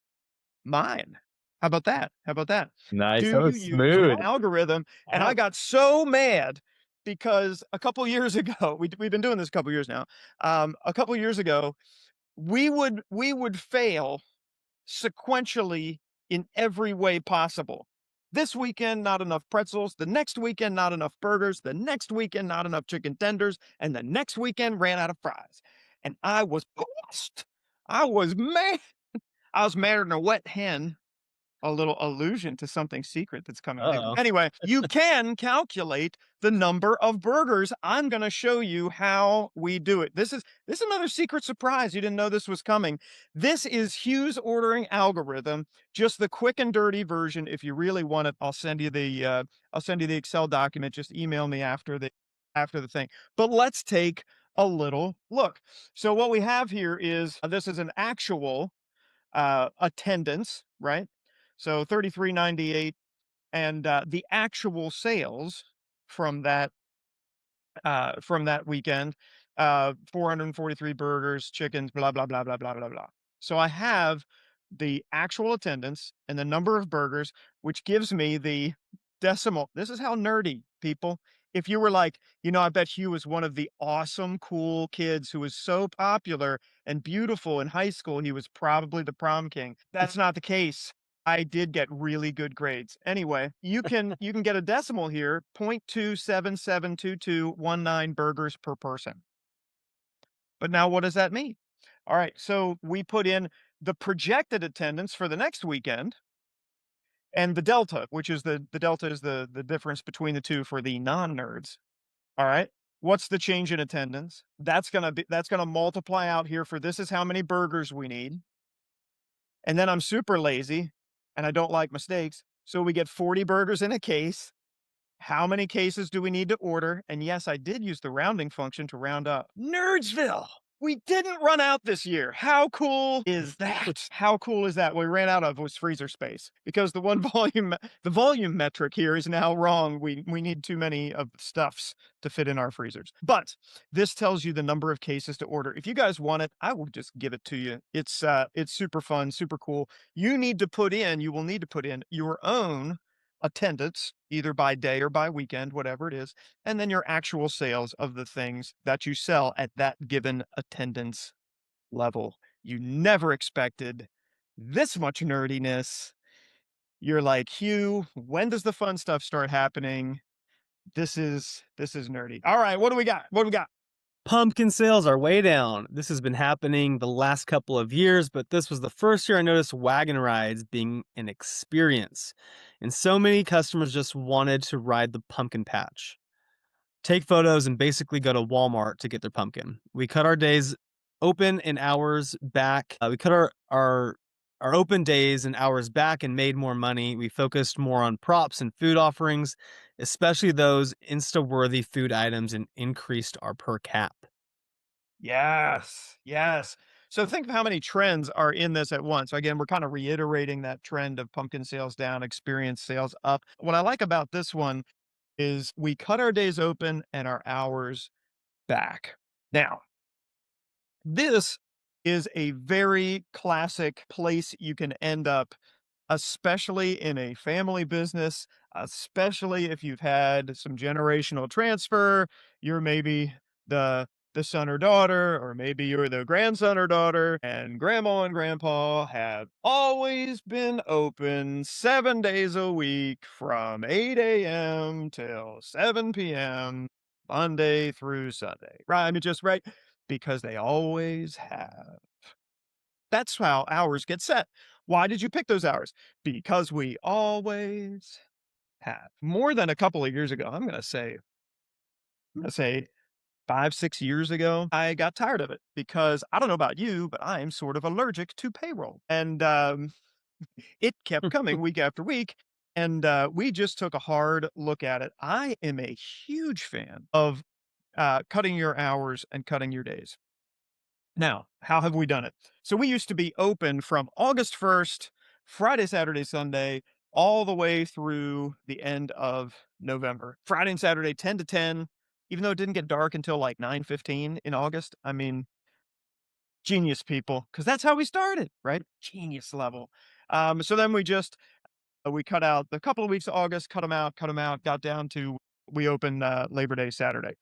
mine. How about that? How about that? Nice. Do That you was use an smooth. algorithm? And I got so mad because a couple years ago, we've been doing this a couple years now. A couple years ago, we would fail sequentially in every way possible. This weekend, not enough pretzels. The next weekend, not enough burgers. The next weekend, not enough chicken tenders. And the next weekend, ran out of fries. And I was pissed. I was mad. I was madder than a wet hen. A little allusion to something secret that's coming later. Uh-oh. Anyway, you can calculate the number of burgers. I'm going to show you how we do it. This is another secret surprise. You didn't know this was coming. This is Hugh's ordering algorithm, just the quick and dirty version. If you really want it, I'll send you the Excel document. Just email me after the thing. But let's take a little look. So what we have here is this is an actual attendance, right? So 33.98, and the actual sales from that weekend, 443 burgers, chickens, blah blah blah blah blah blah blah. So I have the actual attendance and the number of burgers, which gives me the decimal. This is how nerdy, people. If you were like, I bet Hugh was one of the awesome, cool kids who was so popular and beautiful in high school, he was probably the prom king. That's not the case. I did get really good grades. Anyway, you can get a decimal here, 0.2772219 burgers per person. But now what does that mean? All right, so we put in the projected attendance for the next weekend and the delta, which is the delta is the difference between the two for the non-nerds. All right. What's the change in attendance? That's gonna multiply out here for this is how many burgers we need. And then I'm super lazy and I don't like mistakes. So we get 40 burgers in a case. How many cases do we need to order? And yes, I did use the rounding function to round up. Nerdsville! We didn't run out this year. How cool is that? How cool is that? What we ran out of was freezer space because the volume metric here is now wrong. We need too many of the stuffs to fit in our freezers. But this tells you the number of cases to order. If you guys want it, I will just give it to you. It's super fun, super cool. You will need to put in your own attendance, either by day or by weekend, whatever it is, and then your actual sales of the things that you sell at that given attendance level. You never expected this much nerdiness. You're like, Hugh, when does the fun stuff start happening? This is nerdy. All right, what do we got? What do we got? Pumpkin sales are way down. This has been happening the last couple of years, but this was the first year I noticed wagon rides being an experience. And so many customers just wanted to ride the pumpkin patch, take photos, and basically go to Walmart to get their pumpkin. We cut our days open and hours back. We cut our open days and hours back and made more money. We focused more on props and food offerings, especially those Insta-worthy food items, and increased our per cap. Yes, yes. So think of how many trends are in this at once. Again, we're kind of reiterating that trend of pumpkin sales down, experience sales up. What I like about this one is we cut our days open and our hours back. Now, this is a very classic place you can end up, especially in a family business, especially if you've had some generational transfer. You're maybe the son or daughter, or maybe you're the grandson or daughter, and grandma and grandpa have always been open 7 days a week from 8 a.m. till 7 p.m. Monday through Sunday. Right? I mean, just right because they always have. That's how hours get set. Why did you pick those hours? Because we always have. More than a couple of years ago, I'm gonna say 5, 6 years ago, I got tired of it because I don't know about you, but I'm sort of allergic to payroll. And it kept coming week after week. And we just took a hard look at it. I am a huge fan of cutting your hours and cutting your days. Now, how have we done it? So we used to be open from August 1st, Friday, Saturday, Sunday, all the way through the end of November. Friday and Saturday, 10 to 10, even though it didn't get dark until like 9:15 in August. I mean, genius people, because that's how we started, right? Genius level. So then we cut out the couple of weeks of August, cut them out, got down to we opened Labor Day Saturday.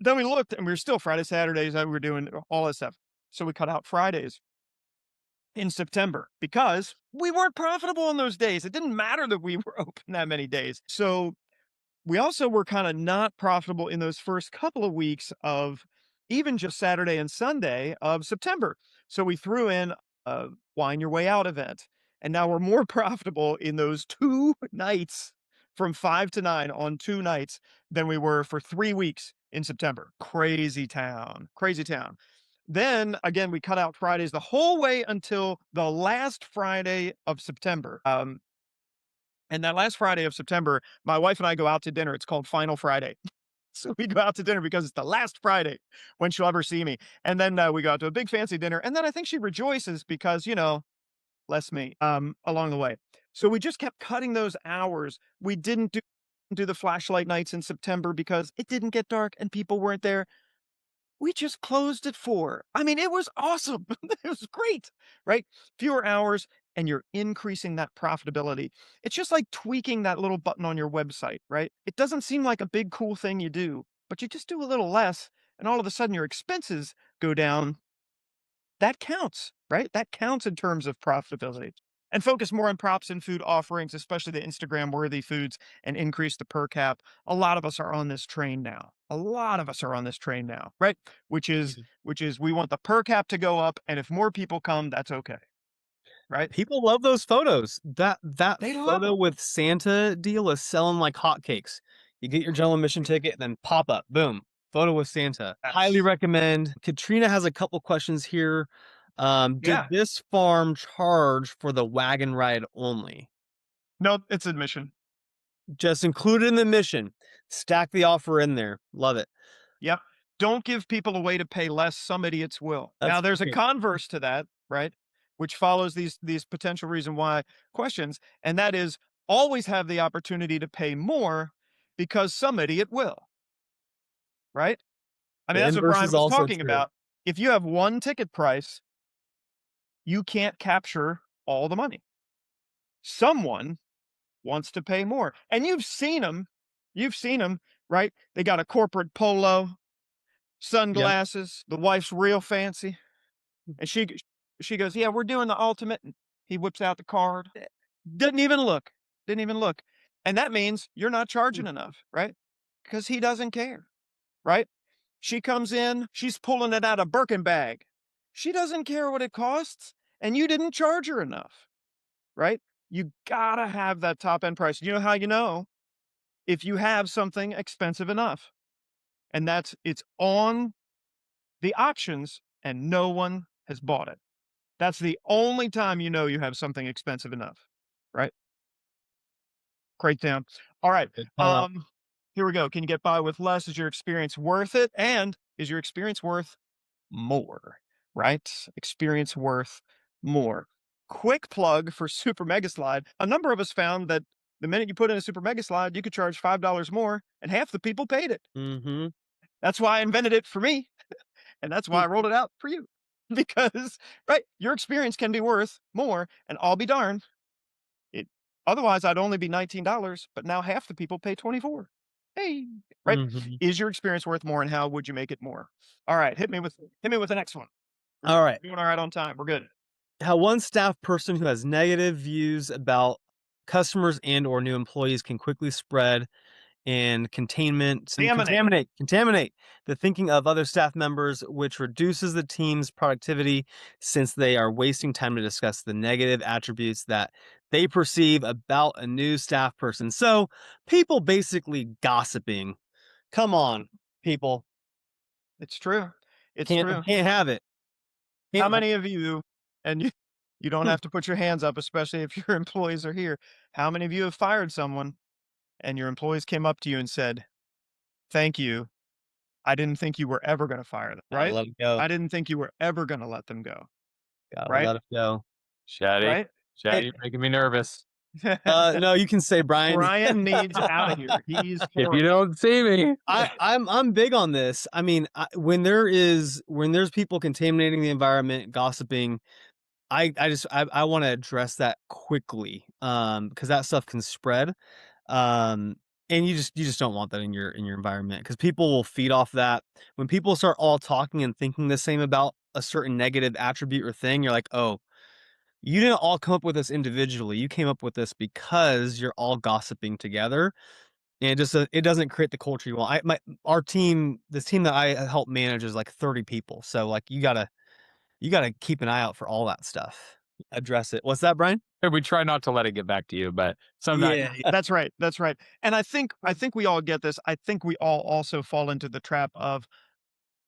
Then we looked and we were still Friday, Saturdays, we were doing all that stuff. So we cut out Fridays in September because we weren't profitable on those days. It didn't matter that we were open that many days. So we also were kind of not profitable in those first couple of weeks of even just Saturday and Sunday of September. So we threw in a wine your way out event. And now we're more profitable in those 2 nights from 5 to 9 on 2 nights than we were for 3 weeks in September. Crazy town, crazy town. Then again, we cut out Fridays the whole way until the last Friday of September. And that last Friday of September, my wife and I go out to dinner. It's called Final Friday. So we go out to dinner because it's the last Friday when she'll ever see me. And then we go out to a big fancy dinner. And then I think she rejoices because, less me along the way. So we just kept cutting those hours. We didn't do the flashlight nights in September because it didn't get dark and people weren't there. We just closed at 4. I mean, it was awesome. It was great, right? Fewer hours and you're increasing that profitability. It's just like tweaking that little button on your website, right? It doesn't seem like a big, cool thing you do, but you just do a little less and all of a sudden your expenses go down. That counts, right? That counts in terms of profitability. And focus more on props and food offerings, especially the Instagram worthy foods, and increase the per cap. A lot of us are on this train now. A lot of us are on this train now, right? Which is we want the per cap to go up, and if more people come, that's okay, right? People love those photos. That They love photo them. with Santa deal is selling like hotcakes. You get your general admission ticket, and then pop up, boom, photo with Santa. Highly Yes. recommend. Katrina has a couple questions here. Yeah. Did this farm charge for the wagon ride only? No, it's admission. Just include it in the mission. Stack the offer in there. Love it. Yep. Don't give people a way to pay less. Some idiots will. That's Now, there's a great. converse to that, right? Which follows these potential reason why questions, and that is always have the opportunity to pay more because some idiot will, right? I mean, The that's what inverse Brian is was also talking true. about. If you have one ticket price, you can't capture all the money. Someone wants to pay more, and you've seen them. You've seen them, right? They got a corporate polo, Yep. sunglasses. The wife's real fancy. And she goes, "Yeah, we're doing the ultimate." And he whips out the card. Didn't even look. Didn't even look. And that means you're not charging enough, right? Because he doesn't care, right? She comes in, she's pulling it out of Birkin bag. She doesn't care what it costs, and you didn't charge her enough, right? You gotta have that top end price. You know how you know? If you have something expensive enough, and it's on the auctions and no one has bought it. That's the only time you know you have something expensive enough, right? Crate down. All right. Good call out. Here we go. Can you get by with less? Is your experience worth it? And is your experience worth more? Right? Experience worth more. Quick plug for Super Mega Slide. A number of us found that the minute you put in a Super Mega Slide, you could charge $5 more, and half the people paid it. Mm-hmm. That's why I invented it for me. And that's why I rolled it out for you. Because, right, your experience can be worth more, and I'll be darned. It otherwise I'd only be $19, but now half the people pay 24. Hey, right? Mm-hmm. Is your experience worth more, and how would you make it more? All right, hit me with the next one. All right. Doing all right on time. We're good. How one staff person who has negative views about customers and or new employees can quickly spread and contaminate the thinking of other staff members, which reduces the team's productivity since they are wasting time to discuss the negative attributes that they perceive about a new staff person. So people basically gossiping. Come on, people. It's true. It's Can't true. can't have it. How Can't- many of you, and you don't have to put your hands up, especially if your employees are here. How many of you have fired someone and your employees came up to you and said, "Thank you. I didn't think you were ever going to fire them," Gotta right? let it go. I didn't think you were ever going to let them go, Gotta right? let it go. Chatty, Right? chatty, you're making me nervous. No, you can say Brian. Brian needs out of here. He's If you horrible. don't see me, I'm big on this. I mean, when there's people contaminating the environment, gossiping, I want to address that quickly, because that stuff can spread, and you just don't want that in your environment, because people will feed off that. When people start all talking and thinking the same about a certain negative attribute or thing, you're like, oh, you didn't all come up with this individually. You came up with this because you're all gossiping together. And it doesn't create the culture you want. Our team, this team that I help manage is like 30 people. So like you gotta keep an eye out for all that stuff. Address it. What's that, Brian? we try not to let it get back to you, but sometimes Yeah. That's right. That's right. And I think we all get this. I think we all also fall into the trap of,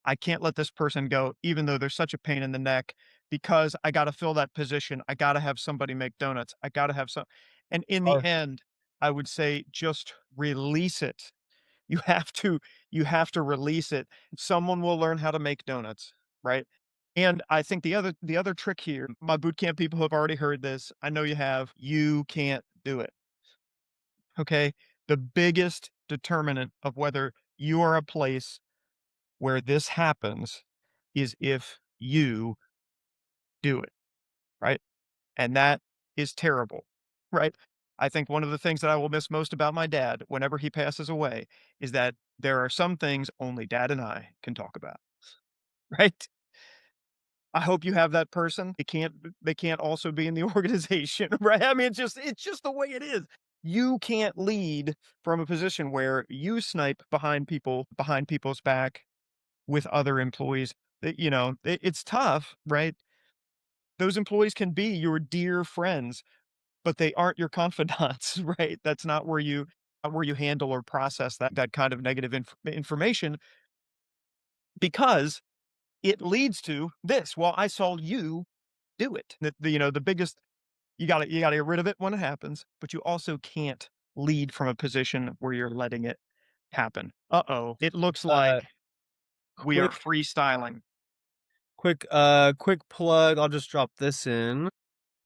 I can't let this person go, even though they're such a pain in the neck, because I got to fill that position. I got to have somebody make donuts. I got to have some. And in the Or end, I would say just release it. You have to release it. Someone will learn how to make donuts, right? And I think the other trick here, my boot camp people have already heard this. I know you have. You can't do it. Okay? The biggest determinant of whether you are a place where this happens is if you do it, right? And that is terrible, right? I think one of the things that I will miss most about my dad whenever he passes away is that there are some things only dad and I can talk about, right? I hope you have that person. They can't also be in the organization, right? I mean, it's just the way it is. You can't lead from a position where you snipe behind people's back with other employees. It's tough, right? Those employees can be your dear friends, but they aren't your confidants, right? That's not where you handle or process that kind of negative information, because it leads to this. Well, I saw you do it. The biggest, you got to get rid of it when it happens, but you also can't lead from a position where you're letting it happen. Uh-oh. It looks Uh, like we are quick, freestyling. quick plug. I'll just drop this in.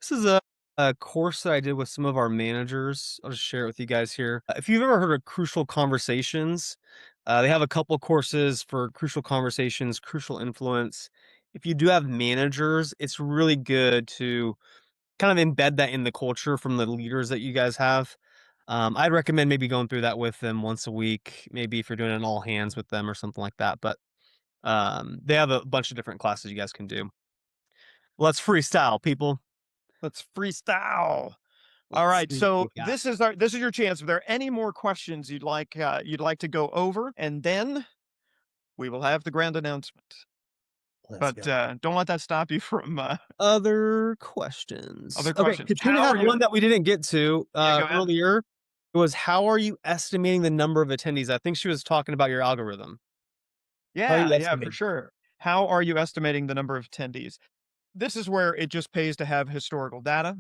This is a course that I did with some of our managers. I'll just share it with you guys here. If you've ever heard of Crucial Conversations, they have a couple courses for Crucial Conversations, Crucial Influence. If you do have managers, it's really good to kind of embed that in the culture from the leaders that you guys have. I'd recommend maybe going through that with them once a week, maybe if you're doing an all hands with them or something like that. But they have a bunch of different classes you guys can do. Let's freestyle, people. Let's freestyle. All Let's right. see what So we got. this is your chance. If there are any more questions you'd like to go over, and then we will have the grand announcement. But don't let that stop you from Other questions. other Okay, questions. Katrina How had are you? one that we didn't get to Yeah, go ahead. earlier. It was, how are you estimating the number of attendees? I think she was talking about your algorithm. How are you Yeah, for estimating? sure. How are you estimating the number of attendees? This is where it just pays to have historical data.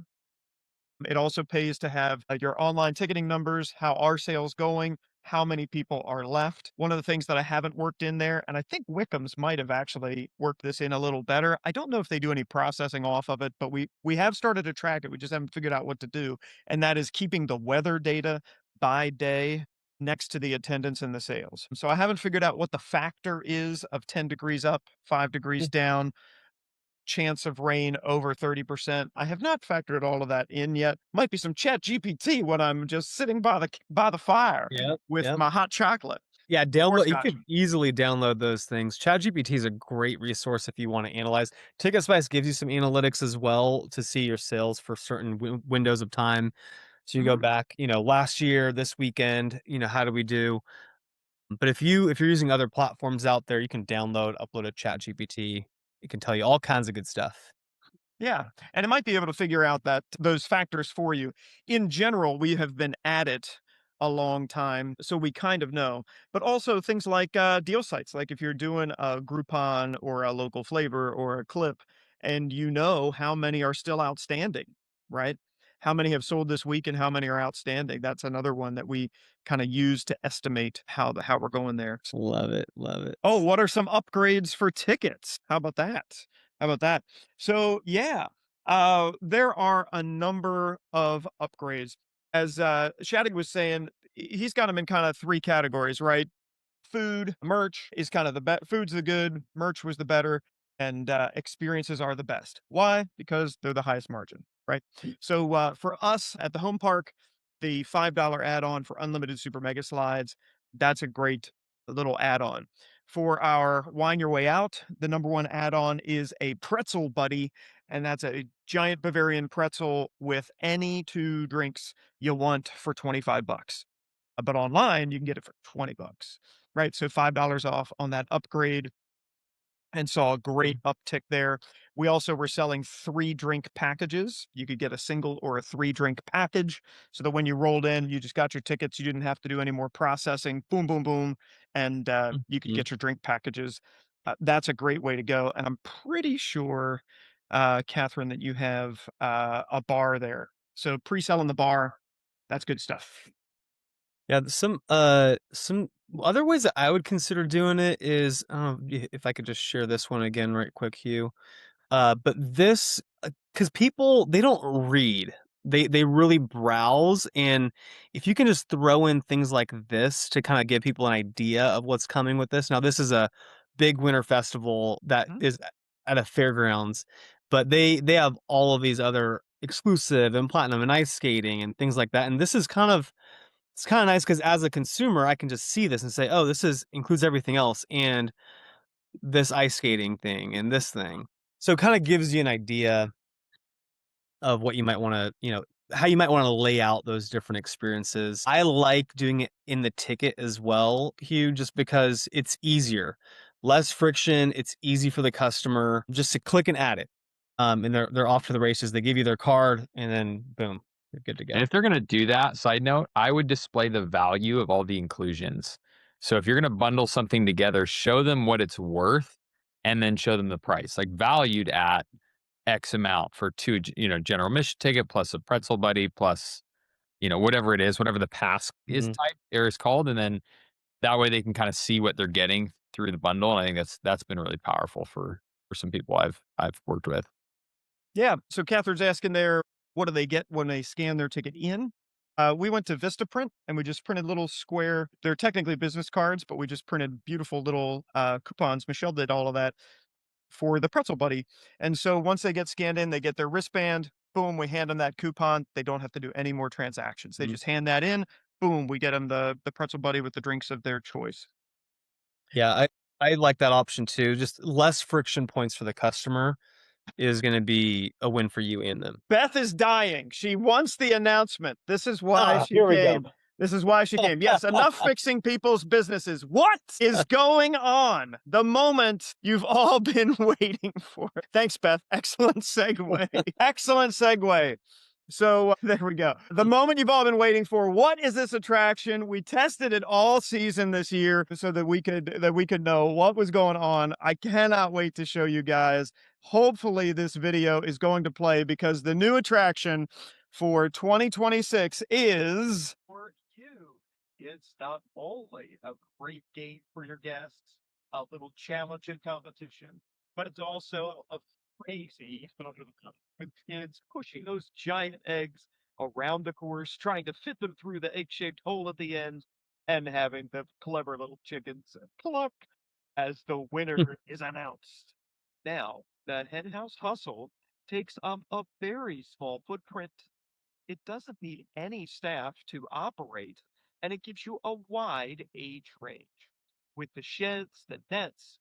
It also pays to have your online ticketing numbers. How are sales going? How many people are left? One of the things that I haven't worked in there, and I think Wickham's might have actually worked this in a little better. I don't know if they do any processing off of it, but we have started to track it. We just haven't figured out what to do, and that is keeping the weather data by day next to the attendance and the sales. So I haven't figured out what the factor is of 10 degrees up, 5 degrees down, chance of rain over 30%. I have not factored all of that in yet. Might be some chat GPT when I'm just sitting by the fire Yep, with yep. my hot chocolate Yeah, or download. You scotch. could easily download those things. ChatGPT is a great resource if you want to analyze. TicketSpice gives you some analytics as well to see your sales for certain windows of time. So you go Mhm. back, last year, this weekend, how do we do? But if you're using other platforms out there, you can download, upload a ChatGPT. It can tell you all kinds of good stuff. Yeah, and it might be able to figure out that those factors for you. In general, we have been at it a long time, so we kind of know. But also things like deal sites, like if you're doing a Groupon or a local flavor or a clip, and you know how many are still outstanding, right? How many have sold this week and how many are outstanding? That's another one that we kind of use to estimate how we're going there. Love it. Love it. Oh, what are some upgrades for tickets? How about that? How about that? So yeah, there are a number of upgrades. As Shaddig was saying, he's got them in kind of three categories, right? Food, merch is kind of the best. Food's the good, merch was the better, and experiences are the best. Why? Because they're the highest margin, right? So for us at the home park, the $5 add-on for unlimited super mega slides, that's a great little add-on. For our Wine Your Way Out, the number one add-on is a pretzel buddy, and that's a giant Bavarian pretzel with any two drinks you want for 25 bucks. But online, you can get it for 20 bucks, right? So $5 off on that upgrade and saw a great uptick there. We also were selling 3-drink packages. You could get a single or a 3-drink package so that when you rolled in, you just got your tickets. You didn't have to do any more processing. Boom, boom, boom. And you could Mhm. get your drink packages. That's a great way to go. And I'm pretty sure, Catherine, that you have a bar there. So pre-selling the bar, that's good stuff. Yeah, some other ways that I would consider doing it is, if I could just share this one again right quick, Hugh. But this, because people, they don't read. They really browse, and if you can just throw in things like this to kind of give people an idea of what's coming with this. Now, this is a big winter festival that Mhm. is at a fairgrounds, but they have all of these other exclusive and platinum and ice skating and things like that. And this is it's kind of nice because as a consumer, I can just see this and say, oh, this is includes everything else and this ice skating thing and this thing. So it kind of gives you an idea of what you might want to, how you might want to lay out those different experiences. I like doing it in the ticket as well, Hugh, just because it's easier, less friction. It's easy for the customer just to click and add it. And they're off to the races. They give you their card and then boom, you're good to go. And if they're going to do that, side note, I would display the value of all the inclusions. So if you're going to bundle something together, show them what it's worth and then show them the price, like valued at X amount for two, general mission ticket plus a pretzel buddy plus whatever it is, whatever the pass is Mhm. type or is called, and then that way they can kind of see what they're getting through the bundle. And I think that's been really powerful for some people I've worked with. Yeah. So Catherine's asking there, what do they get when they scan their ticket in? We went to Vistaprint and we just printed little square. They're technically business cards, but we just printed beautiful little coupons. Michelle did all of that for the Pretzel Buddy. And so once they get scanned in, they get their wristband. Boom, we hand them that coupon. They don't have to do any more transactions. They Mhm. just hand that in. Boom, we get them the Pretzel Buddy with the drinks of their choice. Yeah, I like that option too. Just less friction points for the customer is gonna be a win for you and them. Beth is dying. She wants the announcement. This is why she Here we go. came. This is why she came. Yes, enough fixing people's businesses. What is going on? The moment you've all been waiting for. Thanks, Beth. Excellent segue. Excellent segue. So there we go. The moment you've all been waiting for. What is this attraction? We tested it all season this year so that we could know what was going on. I cannot wait to show you guys. Hopefully this video is going to play because the new attraction for 2026 is for you. It's not only a great game for your guests, a little challenge and competition, but it's also a crazy with kids pushing those giant eggs around the course, trying to fit them through the egg-shaped hole at the end, and having the clever little chickens pluck as the winner is announced. Now, the Hen House Hustle takes up a very small footprint. It doesn't need any staff to operate, and it gives you a wide age range. With the sheds, the nets,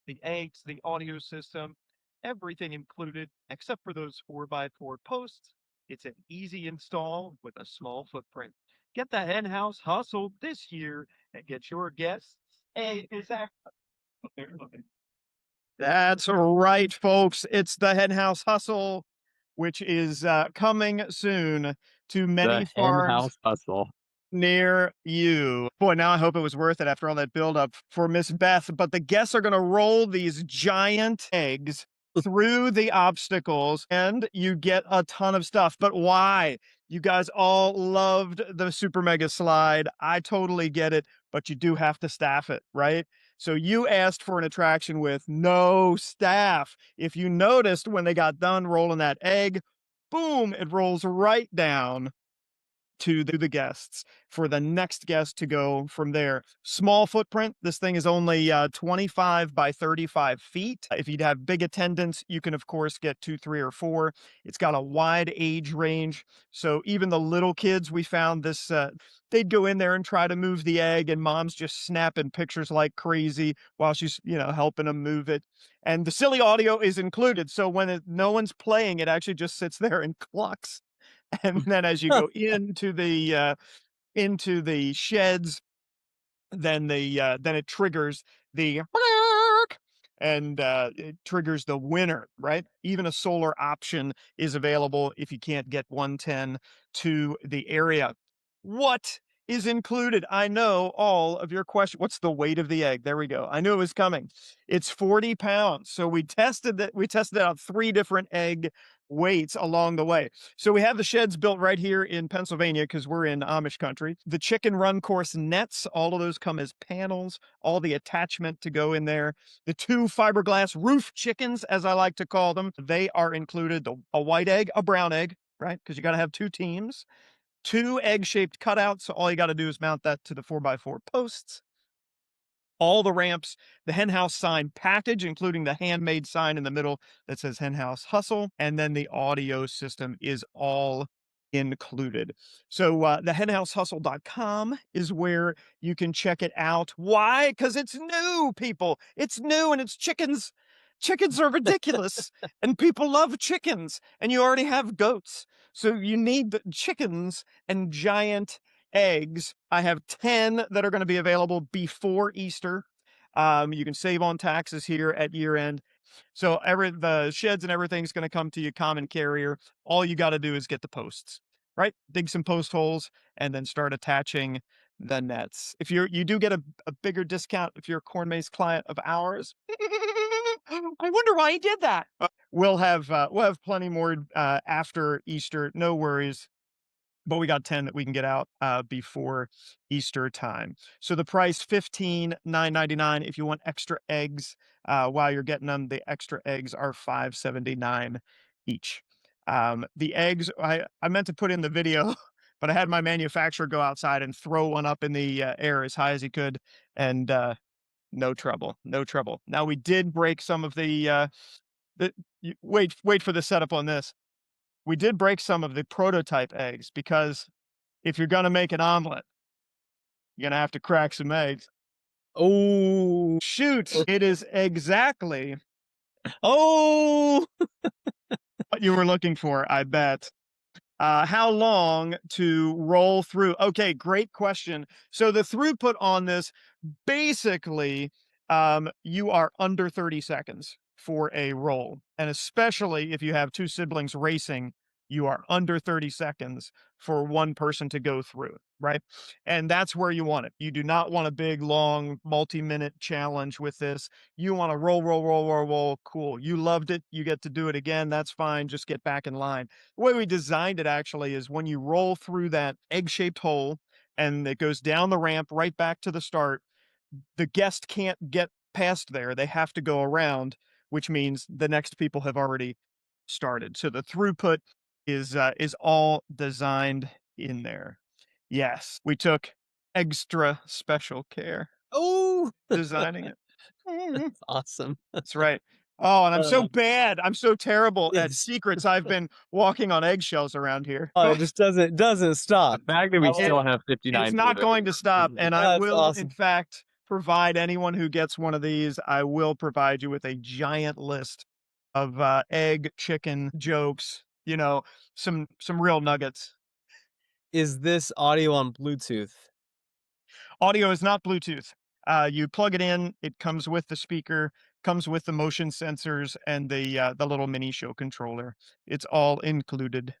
the eggs, the audio system, everything included except for those 4x4 posts. It's an easy install with a small footprint. Get the Hen House Hustle this year and get your guests a exact. That's right, folks. It's the Hen House Hustle, which is coming soon to many The Hen farms House Hustle. near you. Boy, now I hope it was worth it after all that buildup for Miss Beth. But the guests are going to roll these giant eggs through the obstacles and you get a ton of stuff. But why? You guys all loved the super mega slide. I totally get it, but you do have to staff it, right? So you asked for an attraction with no staff. If you noticed when they got done rolling that egg, boom, it rolls right down to the guests for the next guest to go from there. Small footprint. This thing is only 25 by 35 feet. If you'd have big attendance, you can, of course, get 2, 3, or 4. It's got a wide age range. So even the little kids, we found this, they'd go in there and try to move the egg, and mom's just snapping pictures like crazy while she's, helping them move it. And the silly audio is included. So when no one's playing, it actually just sits there and clucks. And then as you go into the sheds, then then it triggers the bark, and it triggers the winner, right? Even a solar option is available if you can't get 110 to the area. What is included? I know all of your questions. What's the weight of the egg? There we go. I knew it was coming. It's 40 pounds. So we tested that. We tested out 3 different egg weights along the way. So we have the sheds built right here in Pennsylvania because we're in Amish country. The chicken run course nets, all of those come as panels, all the attachment to go in there. The 2 fiberglass roof chickens, as I like to call them, they are included. A white egg, a brown egg, right? Because you got to have 2 teams. 2 egg-shaped cutouts. So all you got to do is mount that to the 4x4 posts. All the ramps, the Hen House sign package, including the handmade sign in the middle that says Hen House Hustle, and then the audio system is all included. So the henhousehustle.com is where you can check it out. Why? Because it's new, people. It's new and it's chickens. Chickens are ridiculous and people love chickens, and you already have goats. So you need the chickens and giant eggs. I have 10 that are going to be available before Easter. You can save on taxes here at year end. So the sheds and everything's going to come to you common carrier. All you got to do is get the posts, right? Dig some post holes and then start attaching the nets. If you do get a bigger discount if you're a Corn Maze client of ours. I wonder why he did that. We'll have plenty more after Easter. No worries. but we got 10 that we can get out before Easter time. So the price $15,999. If you want extra eggs while you're getting them, the extra eggs are $5.79 each. The eggs, I meant to put in the video, but I had my manufacturer go outside and throw one up in the air as high as he could, and no trouble, no trouble. Now we did break some of the wait for the setup on this. We did break some of the prototype eggs because if you're going to make an omelet, you're going to have to crack some eggs. Oh, Shoot. It is exactly oh, what you were looking for, I bet. How long to roll through? Okay, great question. So the throughput on this, basically, you are under 30 seconds for a roll. And especially if you have two siblings racing, you are under 30 seconds for one person to go through, right? And that's where you want it. You do not want a big, long, multi-minute challenge with this. You want to roll, roll, roll, roll, roll. Cool. You loved it. You get to do it again. That's fine. Just get back in line. The way we designed it actually is when you roll through that egg-shaped hole and it goes down the ramp right back to the start, the guest can't get past there. They have to go around, which means the next people have already started. So the throughput is all designed in there. Yes, we took extra special care oh, designing it. that's awesome. That's right. Oh, and I'm so bad. I'm so terrible at Yes. secrets. I've been walking on eggshells around here. Oh, it just doesn't stop. The fact that we still have 59. It's not going to stop. And I That's will, awesome. in fact, provide anyone who gets one of these, I will provide you with a giant list of egg, chicken jokes, you know, some real nuggets. Is this audio on Bluetooth? Audio is not Bluetooth. You plug it in, it comes with the speaker, comes with the motion sensors and the little mini show controller. It's all included.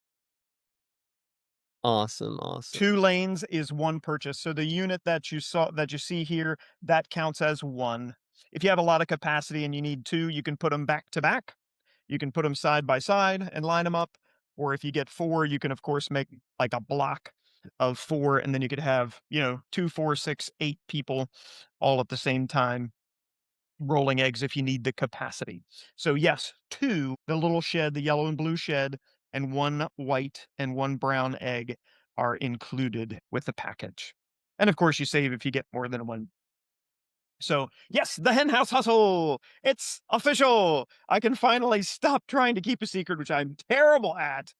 Awesome, awesome. 2 lanes is 1 purchase. So the unit that you see here, that counts as 1. If you have a lot of capacity and you need 2, you can put them back to back. You can put them side by side and line them up. Or if you get 4, you can of course make like a block of 4, and then you could have, 2, 4, 6, 8 people all at the same time rolling eggs if you need the capacity. So yes, 2, the little shed, the yellow and blue shed, and 1 white and 1 brown egg are included with the package. And of course, you save if you get more than 1. So yes, the Hen House Hustle, it's official. I can finally stop trying to keep a secret, which I'm terrible at.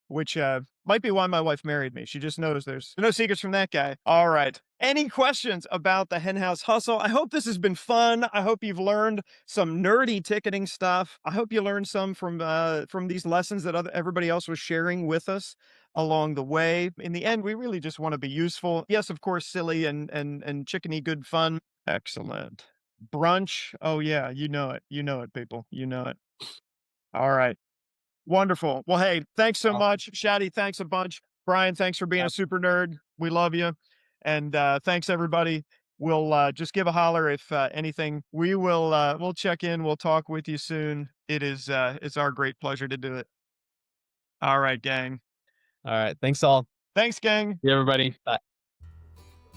Which might be why my wife married me. She just knows there's no secrets from that guy. All right. Any questions about the Hen House Hustle? I hope this has been fun. I hope you've learned some nerdy ticketing stuff. I hope you learned some from these lessons that everybody else was sharing with us along the way. In the end, we really just want to be useful. Yes, of course, silly and chickeny good fun. Excellent. Brunch. Oh yeah, you know it. You know it, people. You know it. All right. Wonderful. Well, hey, thanks so much. Shaddy, thanks a bunch. Brian, thanks for being a super nerd. We love you. And thanks everybody. We'll just give a holler if anything. We'll check in. We'll talk with you soon. It's our great pleasure to do it. All right, gang. All right. Thanks all. Thanks, gang. Yeah, everybody. Bye.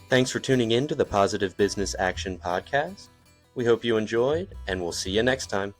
Thanks for tuning in to the Positive Business Action Podcast. We hope you enjoyed, and we'll see you next time.